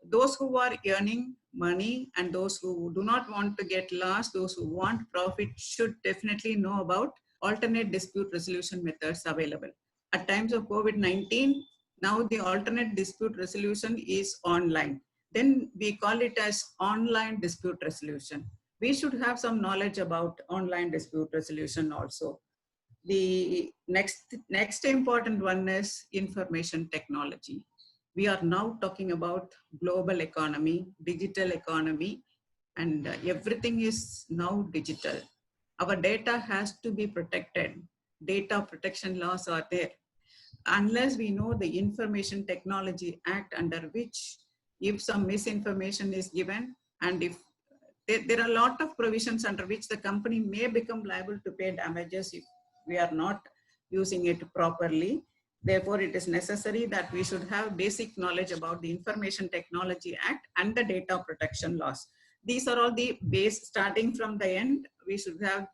Those who are earning money and those who do not want to get lost, those who want profit should definitely know about alternate dispute resolution methods available. At times of COVID-19, now the alternate dispute resolution is online. Then we call it as online dispute resolution. We should have some knowledge about online dispute resolution also. The next important one is information technology. We are now talking about global economy, digital economy, and everything is now digital. Our data has to be protected. Data protection laws are there. Unless we know the Information Technology Act, under which if some misinformation is given, and if there are a lot of provisions under which the company may become liable to pay damages if we are not using it properly. Therefore, it is necessary that we should have basic knowledge about the Information Technology Act and the data protection laws. These are all the base. Starting from the end, we should have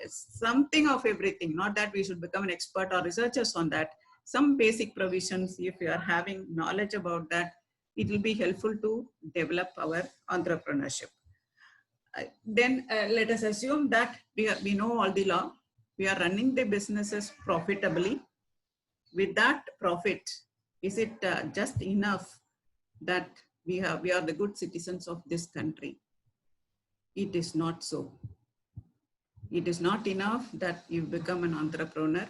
something of everything. Not that we should become an expert or researchers on that. Some basic provisions, if we are having knowledge about that, it will be helpful to develop our entrepreneurship. Then let us assume that we know all the law. We are running the businesses profitably. With that profit, is it just enough that we are the good citizens of this country? It is not so. It is not enough that you become an entrepreneur.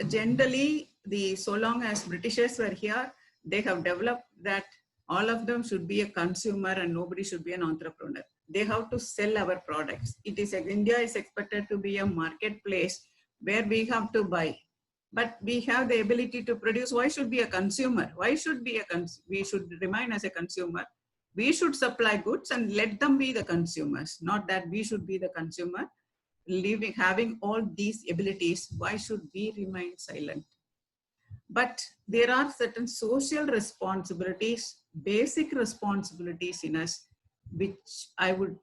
Generally, so long as Britishers were here, they have developed that all of them should be a consumer and nobody should be an entrepreneur. They have to sell our products. India is expected to be a marketplace where we have to buy. but we have the ability to produce. Why should be a consumer? Why should be we should remain as a consumer? We should supply goods and let them be the consumers, not that we should be the consumer. Having all these abilities, why should we remain silent? But there are certain social responsibilities, basic responsibilities in us, which I would,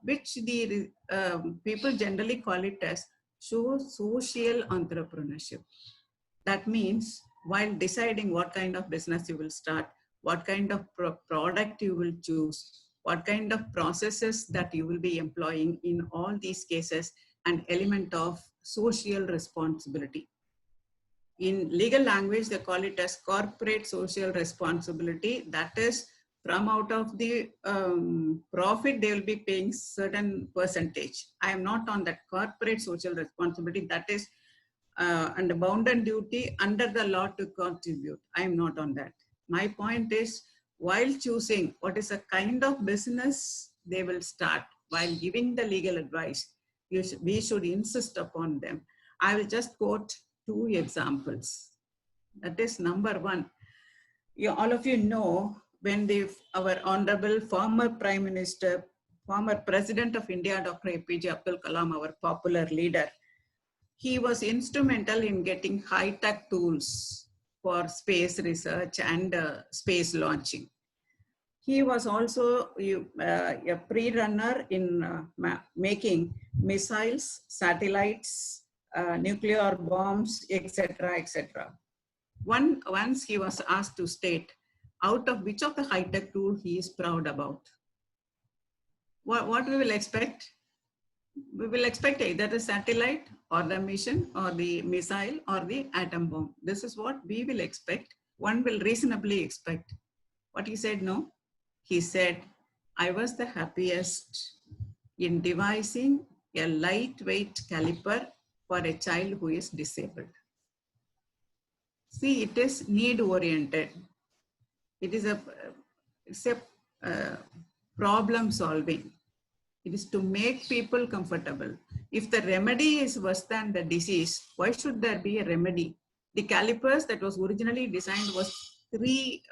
which the people generally call it as social entrepreneurship. That means while deciding what kind of business you will start, what kind of product you will choose, what kind of processes that you will be employing, in all these cases, an element of social responsibility. In legal language, they call it as corporate social responsibility. That is, from out of the profit, they will be paying certain percentage. I am not on that corporate social responsibility. That is under bounden duty under the law to contribute. I am not on that. My point is, while choosing what is a kind of business they will start, while giving the legal advice, we should insist upon them. I will just quote 2 examples. That is, number 1, all of you know, when our honorable former Prime Minister, former President of India, Dr. APJ Abdul Kalam, our popular leader, he was instrumental in getting high-tech tools for space research and space launching. He was also a pre-runner in making missiles, satellites, nuclear bombs, etc., etc. Once he was asked to state out of which of the high-tech tool he is proud about. What we will expect? We will expect either the satellite or the mission or the missile or the atom bomb. This is what we will expect. One will reasonably expect. What he said, no. He said, I was the happiest in devising a lightweight caliper for a child who is disabled. See, it is need oriented. It is a problem solving. It is to make people comfortable. If the remedy is worse than the disease, why should there be a remedy? The calipers that was originally designed was 3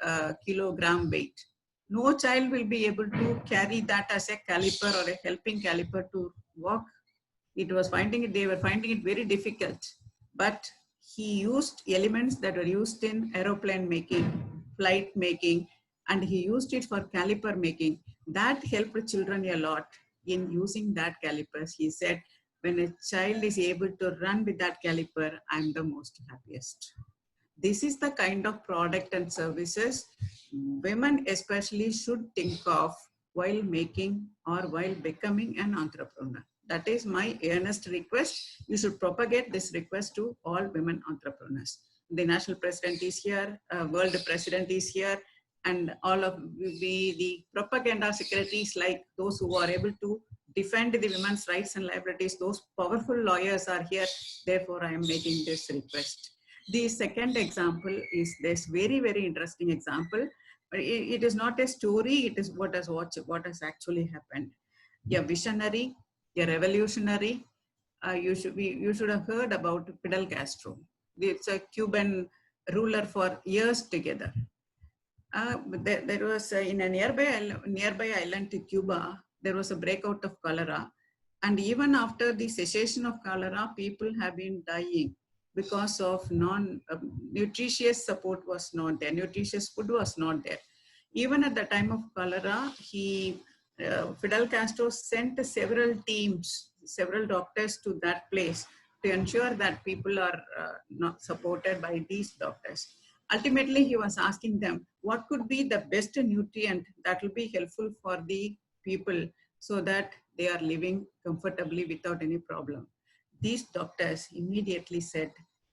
kilogram weight. No child will be able to carry that as a caliper or a helping caliper to walk. They were finding it very difficult. But he used elements that were used in aeroplane making, flight making, and he used it for caliper making. That helped children a lot in using that calipers. He said, when a child is able to run with that caliper, I'm the most happiest. This is the kind of product and services women especially should think of while making or while becoming an entrepreneur. That is my earnest request. You should propagate this request to all women entrepreneurs. The national president is here, world president is here, and all of the propaganda secretaries, like those who are able to defend the women's rights and liabilities, those powerful lawyers are here. Therefore, I am making this request. The second example is this very, very interesting example. It is not a story, it is what has actually happened. A visionary, a revolutionary. You should have heard about Fidel Castro. It's a Cuban ruler for years together. There was in a nearby island to Cuba, there was a breakout of cholera. And even after the cessation of cholera, people have been dying because of nutritious support was not there, nutritious food was not there. Even at the time of cholera, Fidel Castro sent several teams, several doctors to that place to ensure that people are not supported by these doctors. Ultimately, he was asking them, what could be the best nutrient that will be helpful for the people so that they are living comfortably without any problem. These doctors immediately said,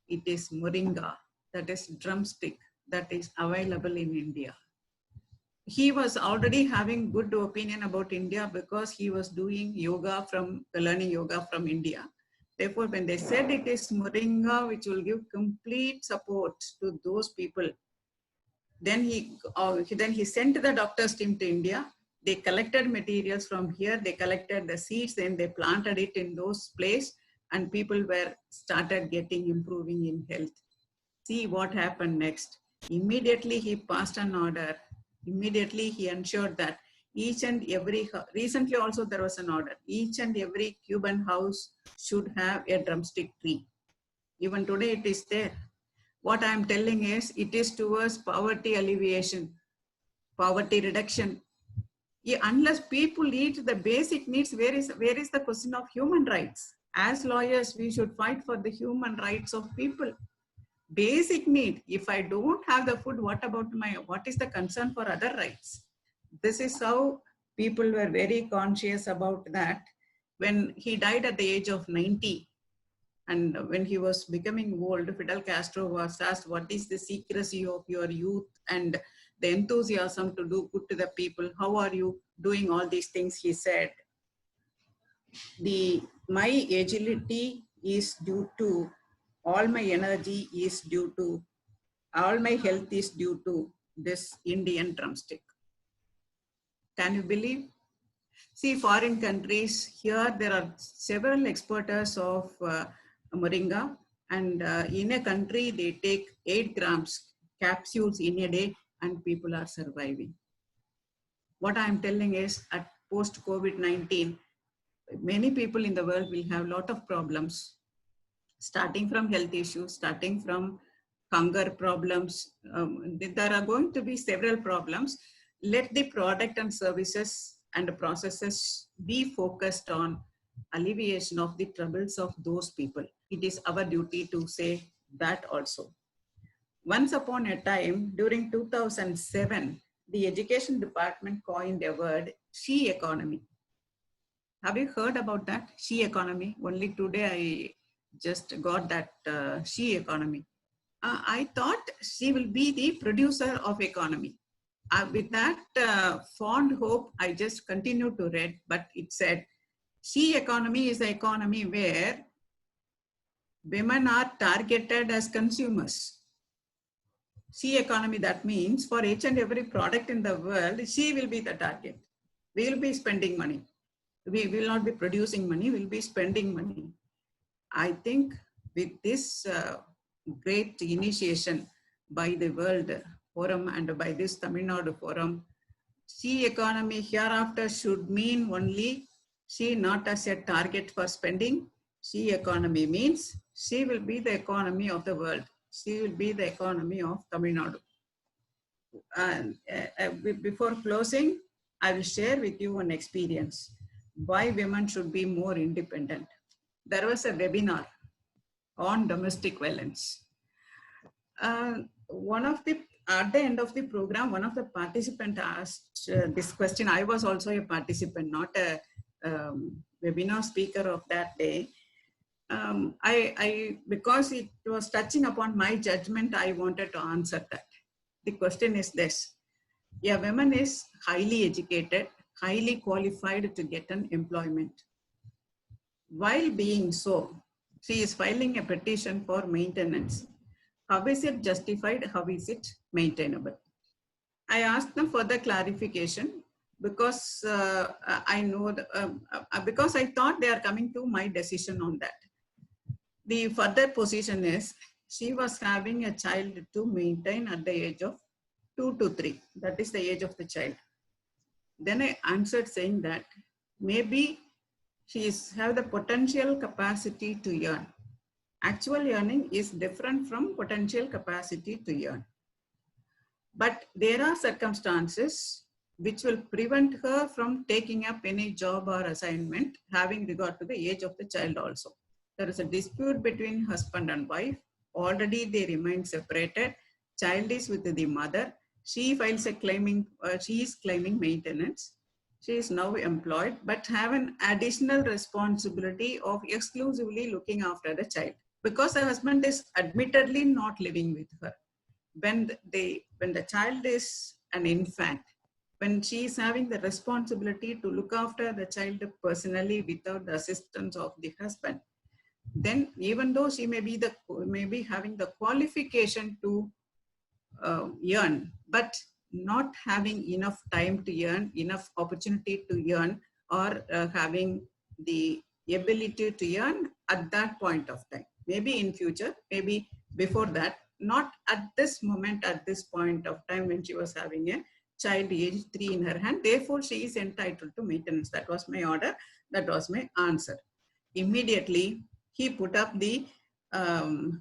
it is moringa, that is drumstick, that is available in India. He was already having good opinion about India because he was doing yoga learning yoga from India. Therefore, when they said it is moringa, which will give complete support to those people, then he sent the doctor's team to India. They collected materials from here. They collected the seeds, then they planted it in those places. and people were started getting improving in health. See what happened next. Immediately he passed an order. Immediately he ensured that each and every, recently also there was an order, each and every Cuban house should have a drumstick tree. Even today it is there. What I am telling is, it is towards poverty alleviation, poverty reduction. Unless people eat the basic needs, where is the question of human rights? As lawyers, we should fight for the human rights of people. Basic need. If I don't have the food, what is the concern for other rights? This is how people were very conscious about that. When he died at the age of 90, and when he was becoming old, Fidel Castro was asked, what is the secrecy of your youth and the enthusiasm to do good to the people? How are you doing all these things? He said, my agility is due to, all my energy is due to, all my health is due to this Indian drumstick. Can you believe? See, foreign countries, here there are several exporters of moringa, and in a country they take 8 grams capsules in a day and people are surviving. What I am telling is, at post-COVID-19, many people in the world will have a lot of problems, starting from health issues, starting from hunger problems. There are going to be several problems. Let the product and services and the processes be focused on alleviation of the troubles of those people. It is our duty to say that also. Once upon a time, during 2007, the education department coined a word, she economy. Have you heard about that? She economy. Only today I just got that she economy. I thought she will be the producer of economy. With that fond hope, I just continued to read, but it said, she economy is the economy where women are targeted as consumers. She economy, that means for each and every product in the world, she will be the target. We will be spending money. We will not be producing money, we will be spending money. I think with this great initiation by the World Forum and by this Tamil Nadu Forum, she economy hereafter should mean only she not as a target for spending. She economy means she will be the economy of the world. She will be the economy of Tamil Nadu. And before closing, I will share with you an experience why women should be more independent. There was a webinar on domestic violence. At the end of the program, one of the participants asked this question. I was also a participant, not a webinar speaker of that day. Because it was touching upon my judgment, I wanted to answer that. The question is this: a woman is highly educated, highly qualified to get an employment. While being so, she is filing a petition for maintenance. How is it justified? How is it maintainable? I asked them for the clarification because I know, because I thought they are coming to my decision on that. The further position is, she was having a child to maintain at the age of 2 to 3. That is the age of the child. Then I answered saying that maybe she have the potential capacity to earn. Actual earning is different from potential capacity to earn. But there are circumstances which will prevent her from taking up any job or assignment having regard to the age of the child also. There is a dispute between husband and wife. Already they remain separated. Child is with the mother. She files a she is claiming maintenance. She is now employed, but have an additional responsibility of exclusively looking after the child, because the husband is admittedly not living with her. When the child is an infant, when she is having the responsibility to look after the child personally without the assistance of the husband, then even though she may be having the qualification to earn, but not having enough time to earn, enough opportunity to earn, or having the ability to earn at that point of time. Maybe in future, maybe before that, not at this moment, at this point of time when she was having a child age 3 in her hand. Therefore, she is entitled to maintenance. That was my order. That was my answer. Immediately, he put up the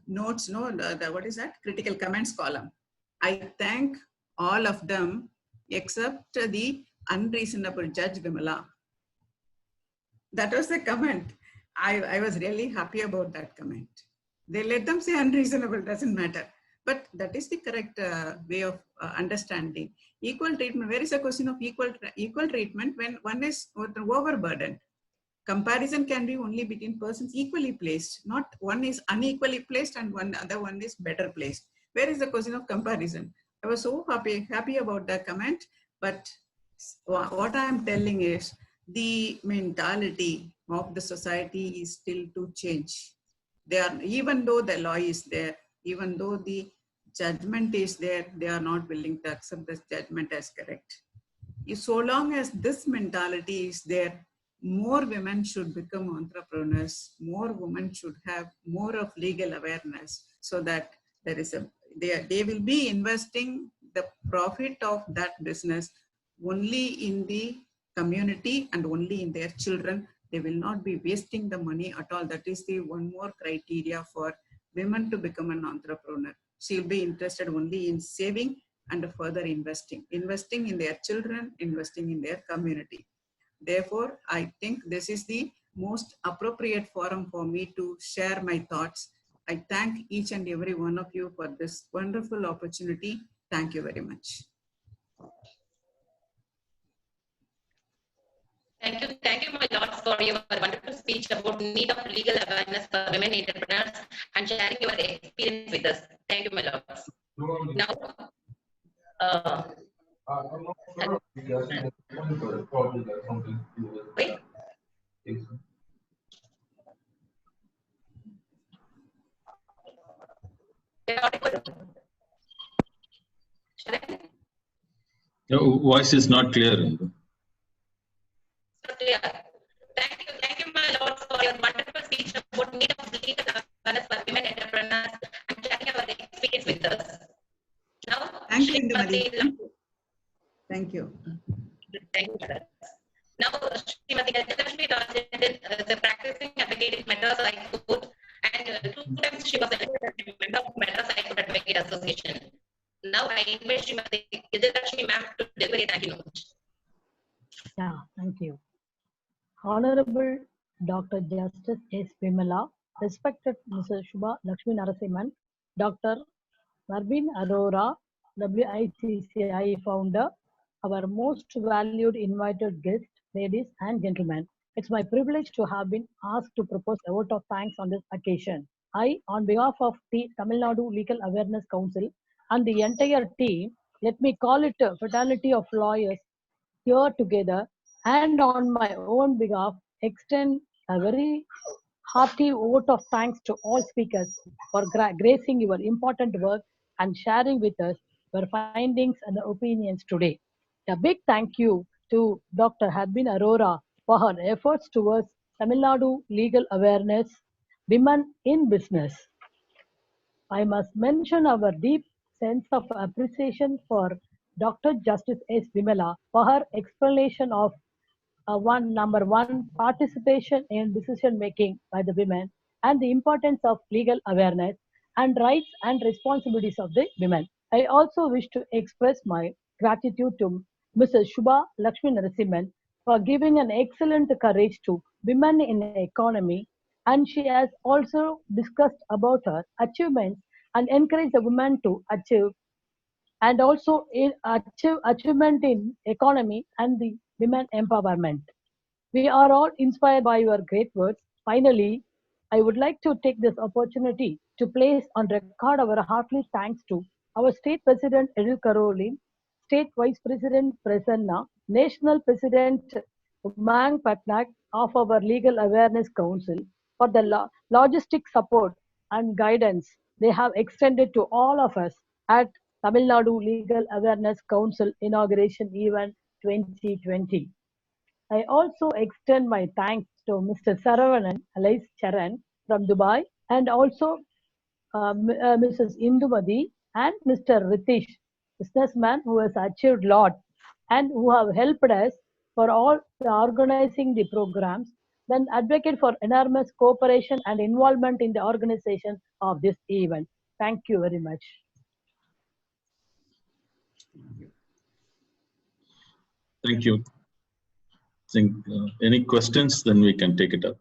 notes, no, what is that? Critical comments column. I thank all of them except the unreasonable Judge Vimala. That was the comment. I was really happy about that comment. They let them say unreasonable, doesn't matter. But that is the correct way of understanding. Equal treatment, where is a question of equal treatment when one is overburdened? Comparison can be only between persons equally placed, not one is unequally placed and other one is better placed. Where is the question of comparison? I was so happy about that comment, but what I am telling is the mentality of the society is still to change. They are, even though the law is there, even though the judgment is there, they are not willing to accept this judgment as correct. So long as this mentality is there, more women should become entrepreneurs, more women should have more of legal awareness, so that there is they will be investing the profit of that business only in the community and only in their children. They will not be wasting the money at all. That is the one more criteria for women to become an entrepreneur. She will be interested only in saving and further investing in their children, investing in their community. Therefore, I think this is the most appropriate forum for me to share my thoughts. I thank each and every one of you for this wonderful opportunity. Thank you very much. Thank you, my lords, for your wonderful speech about need of legal awareness for women entrepreneurs and sharing your experience with us. Thank you, my lords. Now, wait. Your voice is not clear. Thank you, my lords, for your wonderful speech about need of legal awareness for women entrepreneurs and sharing your experience with us. Now, thank you, Indumari. Thank you. Thank you. Now, Srimati Gajalakshmi Rajan is a practicing advocate in Madras High Court, and 2 times she was a member of Madras High Court Advocate Association. Now, I invite Srimati Gajalakshmi ma'am to deliver a thank you note. Yeah, thank you. Honorable Dr. Justice S. Vimala, respected Mrs. Shubha Lakshmi Narasimhan, Dr. Narbin Arora, WICCI founder, our most valued invited guests, ladies and gentlemen. It's my privilege to have been asked to propose a vote of thanks on this occasion. I, on behalf of the Tamil Nadu Legal Awareness Council and the entire team, let me call it a fraternity of lawyers here together, and on my own behalf, extend a very hearty vote of thanks to all speakers for gracing your important work and sharing with us your findings and opinions today. A big thank you to Dr. Harbin Arora for her efforts towards Tamil Nadu legal awareness, women in business. I must mention our deep sense of appreciation for Dr. Justice S. Vimala for her explanation of number one, participation in decision making by the women and the importance of legal awareness and rights and responsibilities of the women. I also wish to express my gratitude to Mrs. Shubha Lakshmi Narasimhan for giving an excellent courage to women in the economy, and she has also discussed about her achievements and encouraged the women to achieve and also in achievement in economy and the women empowerment. We are all inspired by your great words. Finally, I would like to take this opportunity to place on record our hearty thanks to our State President Edil Karoli, State Vice President Prasanna, National President Mang Patnak of our Legal Awareness Council for the logistic support and guidance they have extended to all of us at Tamil Nadu Legal Awareness Council Inauguration Event 2020. I also extend my thanks to Mr. Saravanan, alias Charan, from Dubai, and also Mrs. Indumadi and Mr. Ritish, businessman who has achieved lot and who have helped us for all the organizing the programs, then advocate for enormous cooperation and involvement in the organization of this event. Thank you very much. Thank you. Think, any questions, then we can take it up.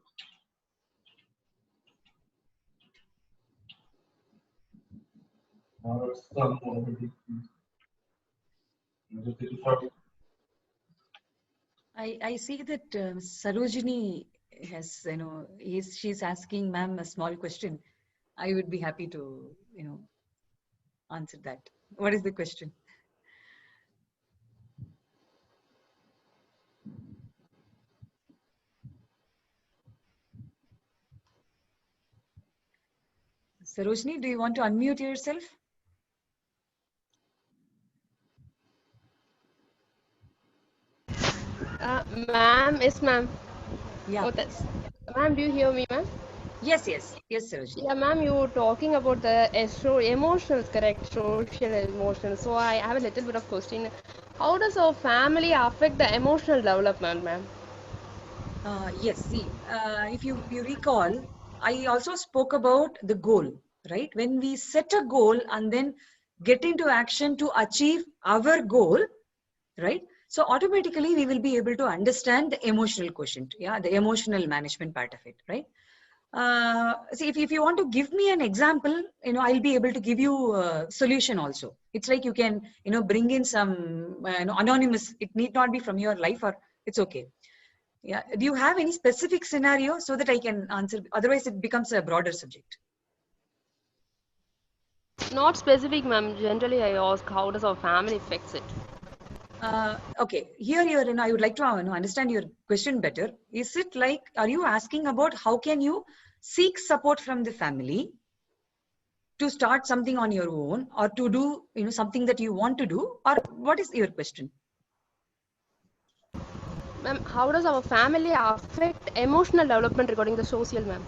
I see that Sarojini has, she's asking ma'am a small question. I would be happy to, answer that. What is the question? Sarojini, do you want to unmute yourself? Ma'am, yes, ma'am. Yeah. Ma'am, do you hear me, ma'am? Yes, Sarojini. Yeah, ma'am, you were talking about the emotions, correct? Social emotions. So I have a little bit of question. How does our family affect the emotional development, ma'am? Yes, see, if you recall, I also spoke about the goal, right? When we set a goal and then get into action to achieve our goal, right? So automatically we will be able to understand the emotional quotient, yeah, the emotional management part of it, right? See, if you want to give me an example, I'll be able to give you a solution also. It's like you can, bring in some anonymous. It need not be from your life, or it's okay. Yeah. Do you have any specific scenario so that I can answer? Otherwise, it becomes a broader subject. Not specific, ma'am. Generally, I ask how does our family affects it? Okay. Here, I would like to understand your question better. Is it like, are you asking about how can you seek support from the family to start something on your own, or to do, something that you want to do, or what is your question? Ma'am, how does our family affect emotional development regarding the social, ma'am?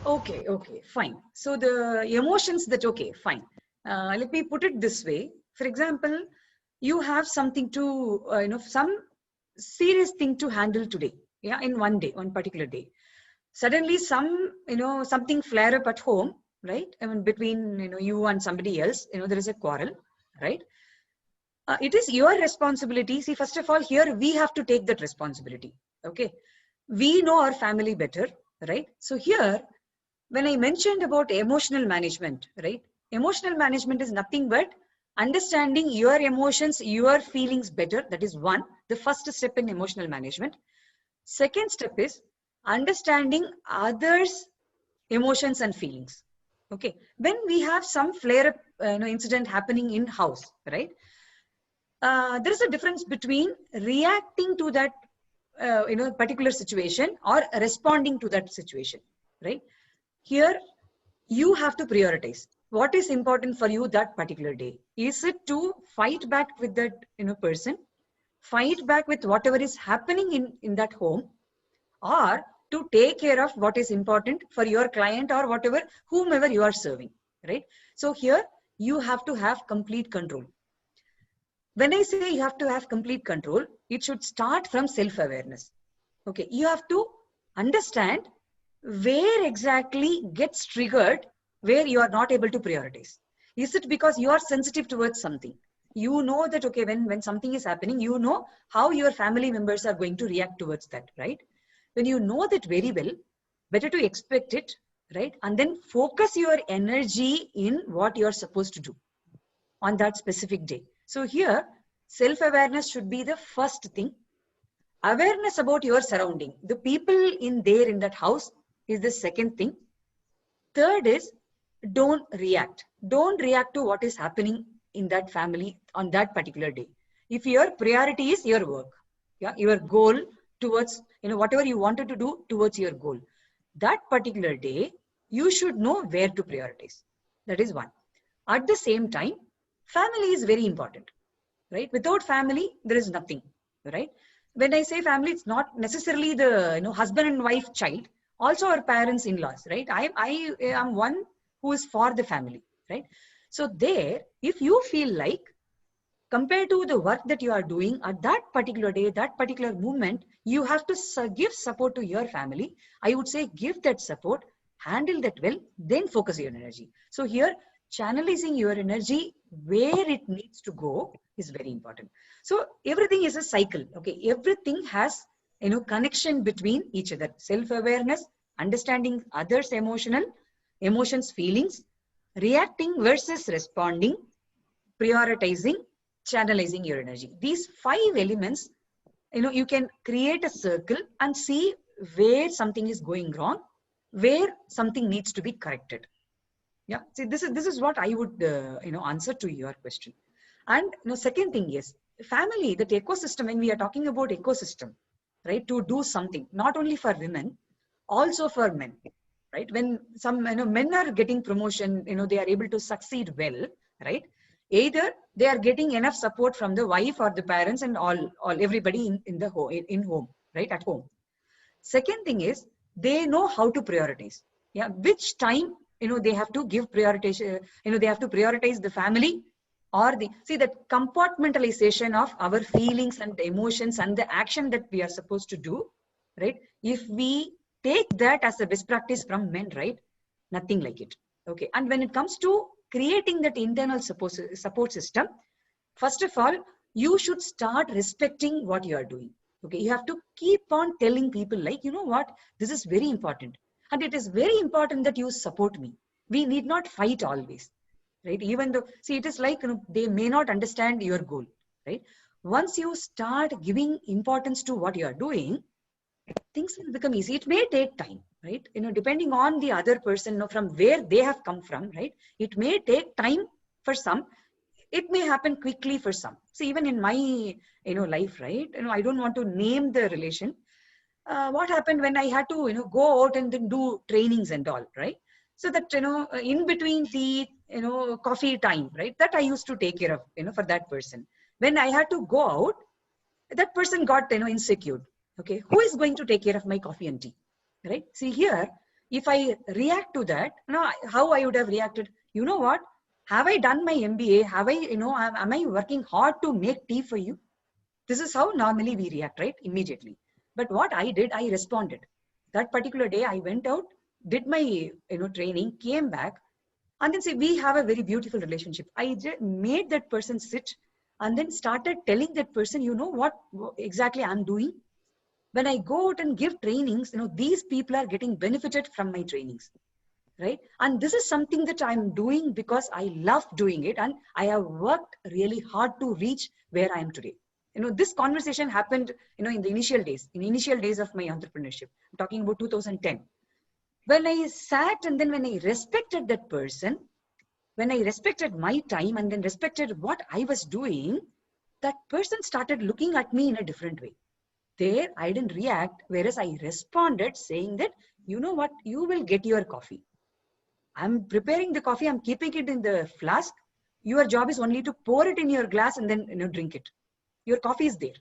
Okay, fine. So the emotions that, okay, fine. Let me put it this way. For example, you have something to, some serious thing to handle today, yeah, in one particular day. Suddenly something flare up at home, right? I mean, between, you and somebody else, there is a quarrel, right? It is your responsibility. See, first of all, here we have to take that responsibility. Okay. We know our family better, right? So here, when I mentioned about emotional management, right? Emotional management is nothing but understanding your emotions, your feelings better. That is one, the first step in emotional management. Second step is understanding others' emotions and feelings. Okay. When we have some flare-up incident happening in house, right? There is a difference between reacting to that particular situation or responding to that situation, right? Here you have to prioritize what is important for you that particular day. Is it to fight back with that person, fight back with whatever is happening in that home, or to take care of what is important for your client or whatever, whomever you are serving, right? So here you have to have complete control. When I say you have to have complete control, it should start from self-awareness. Okay, you have to understand where exactly gets triggered, where you are not able to prioritize. Is it because you are sensitive towards something? You know that, okay, when something is happening, you know how your family members are going to react towards that, right? When you know that very well, better to expect it, right? And then focus your energy in what you're supposed to do on that specific day. So here, self-awareness should be the first thing. Awareness about your surrounding, the people in that house, is the second thing. Third is, don't react. Don't react to what is happening in that family on that particular day. If your priority is your work, yeah, your goal towards, whatever you wanted to do towards your goal, that particular day, you should know where to prioritize. That is one. At the same time, family is very important, right? Without family, there is nothing, right? When I say family, it's not necessarily the husband and wife child, Also our parents in-laws, right? I am one who is for the family, right? So there, if you feel like, compared to the work that you are doing at that particular day, that particular moment, you have to give support to your family. I would say give that support, handle that well, then focus your energy. So here, channelizing your energy where it needs to go is very important. So everything is a cycle. Okay, everything has connection between each other. Self-awareness, understanding others' emotions, feelings, reacting versus responding, prioritizing, channelizing your energy. These 5 elements, you can create a circle and see where something is going wrong, where something needs to be corrected. Yeah, see, this is what I would answer to your question. And second thing is family, that ecosystem. When we are talking about ecosystem, right, to do something not only for women, also for men, right? When some men are getting promotion, they are able to succeed well, right? Either they are getting enough support from the wife or the parents and all everybody in the home, in home, right, at home. Second thing is they know how to prioritize. Yeah, which time they have to give prioritization. They have to prioritize the family or that compartmentalization of our feelings and emotions and the action that we are supposed to do, right? If we take that as a best practice from men, right, nothing like it. Okay, and when it comes to creating that internal support system, first of all, you should start respecting what you are doing. Okay, you have to keep on telling people like, what, this is very important. And it is very important that you support me. We need not fight always, right? Even though, see, it is like, they may not understand your goal, right? Once you start giving importance to what you are doing, things will become easy. It may take time, right? Depending on the other person, from where they have come from, right? It may take time for some. It may happen quickly for some. So even in my, life, right? I don't want to name the relation. What happened when I had to, go out and then do trainings and all, right? So that, in between the, coffee time, right? That I used to take care of, for that person. When I had to go out, that person got, insecure. Okay, who is going to take care of my coffee and tea, right? See here, if I react to that, how I would have reacted, what? Have I done my MBA? Have I, am I working hard to make tea for you? This is how normally we react, right? Immediately. But what I did, I responded. That particular day, I went out, did my, training, came back, and then see, we have a very beautiful relationship. I just made that person sit and then started telling that person, what exactly I'm doing. When I go out and give trainings, these people are getting benefited from my trainings, right? And this is something that I'm doing because I love doing it. And I have worked really hard to reach where I am today. This conversation happened, in the initial days of my entrepreneurship. I'm talking about 2010. When I sat and then when I respected that person, when I respected my time and then respected what I was doing, that person started looking at me in a different way. There, I didn't react, whereas I responded saying that, what, you will get your coffee. I'm preparing the coffee, I'm keeping it in the flask. Your job is only to pour it in your glass and then, drink it. Your coffee is there,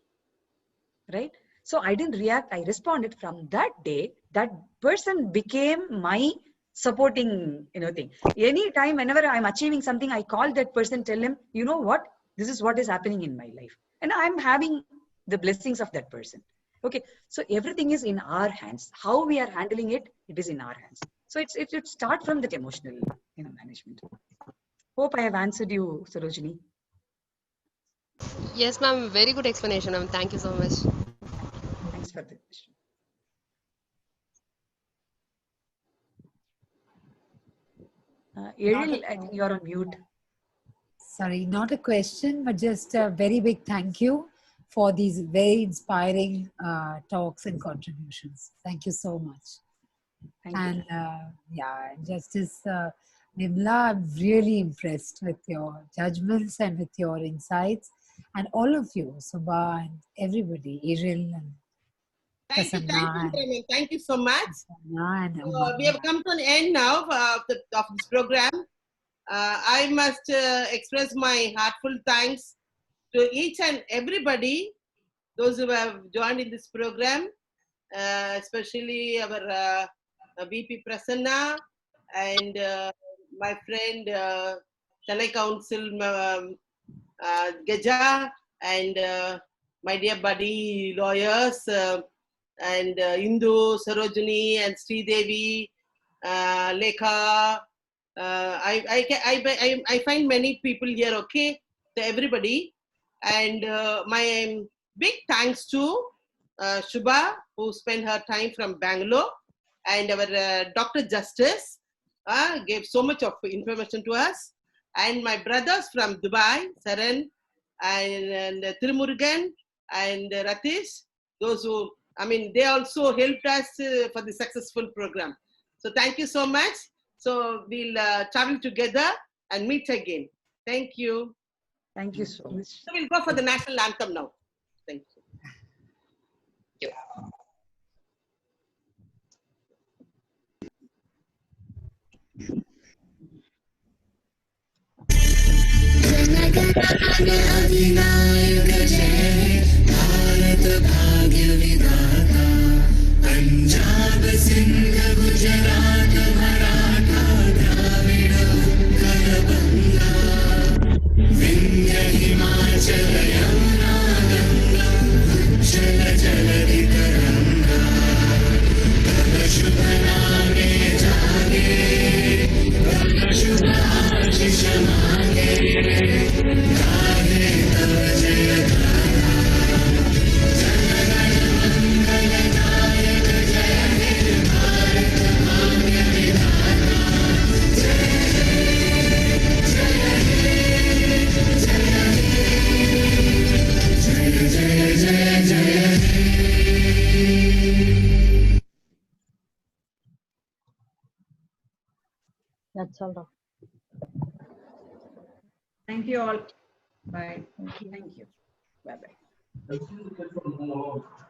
right? So I didn't react, I responded. From that day, that person became my supporting, thing. Anytime, whenever I'm achieving something, I call that person, tell him, what, this is what is happening in my life. And I'm having the blessings of that person. Okay, so everything is in our hands. How we are handling it, it is in our hands. So it should start from that emotional, management. Hope I have answered you, Sarojini. Yes, ma'am. Very good explanation, ma'am. Thank you so much. Thanks for the question. Eril, I think you're on mute. Sorry, not a question, but just a very big thank you for these very inspiring talks and contributions. Thank you so much. Thank you. Yeah, Justice Vimala, I'm really impressed with your judgments and with your insights, and all of you, Subha and everybody, Eril and Thank you so much. We have come to an end now of this program. I must express my heartfelt thanks to each and everybody, those who have joined in this program, especially our VP Prasanna, and my friend Chennai Council Geja, and my dear buddy lawyers, and Indu, Sarojini, and Sridevi, Lekha. I find many people here, okay, to everybody. And my big thanks to Shubha, who spent her time from Bangalore, and our Dr. Justice gave so much of information to us, and my brothers from Dubai, Saran and Tirumurugan and Ratish, those who, I mean, they also helped us for the successful program. So thank you so much. So we'll travel together and meet again. Thank you. Thank you so much. So we'll go for the national anthem now. Thank you. अधिनायक जय भारत भाग्य विधाता पंजाब सिंध गुजरात मराठा द्राविड उत्कल बंगा विंध्य हिमाचल यमुना गंगा उच्चल जलधि तरंगा तव शुभ नामे जागे तव शुभ आशीष मांगे That's all. Thank you all. Bye. Thank you. Bye bye.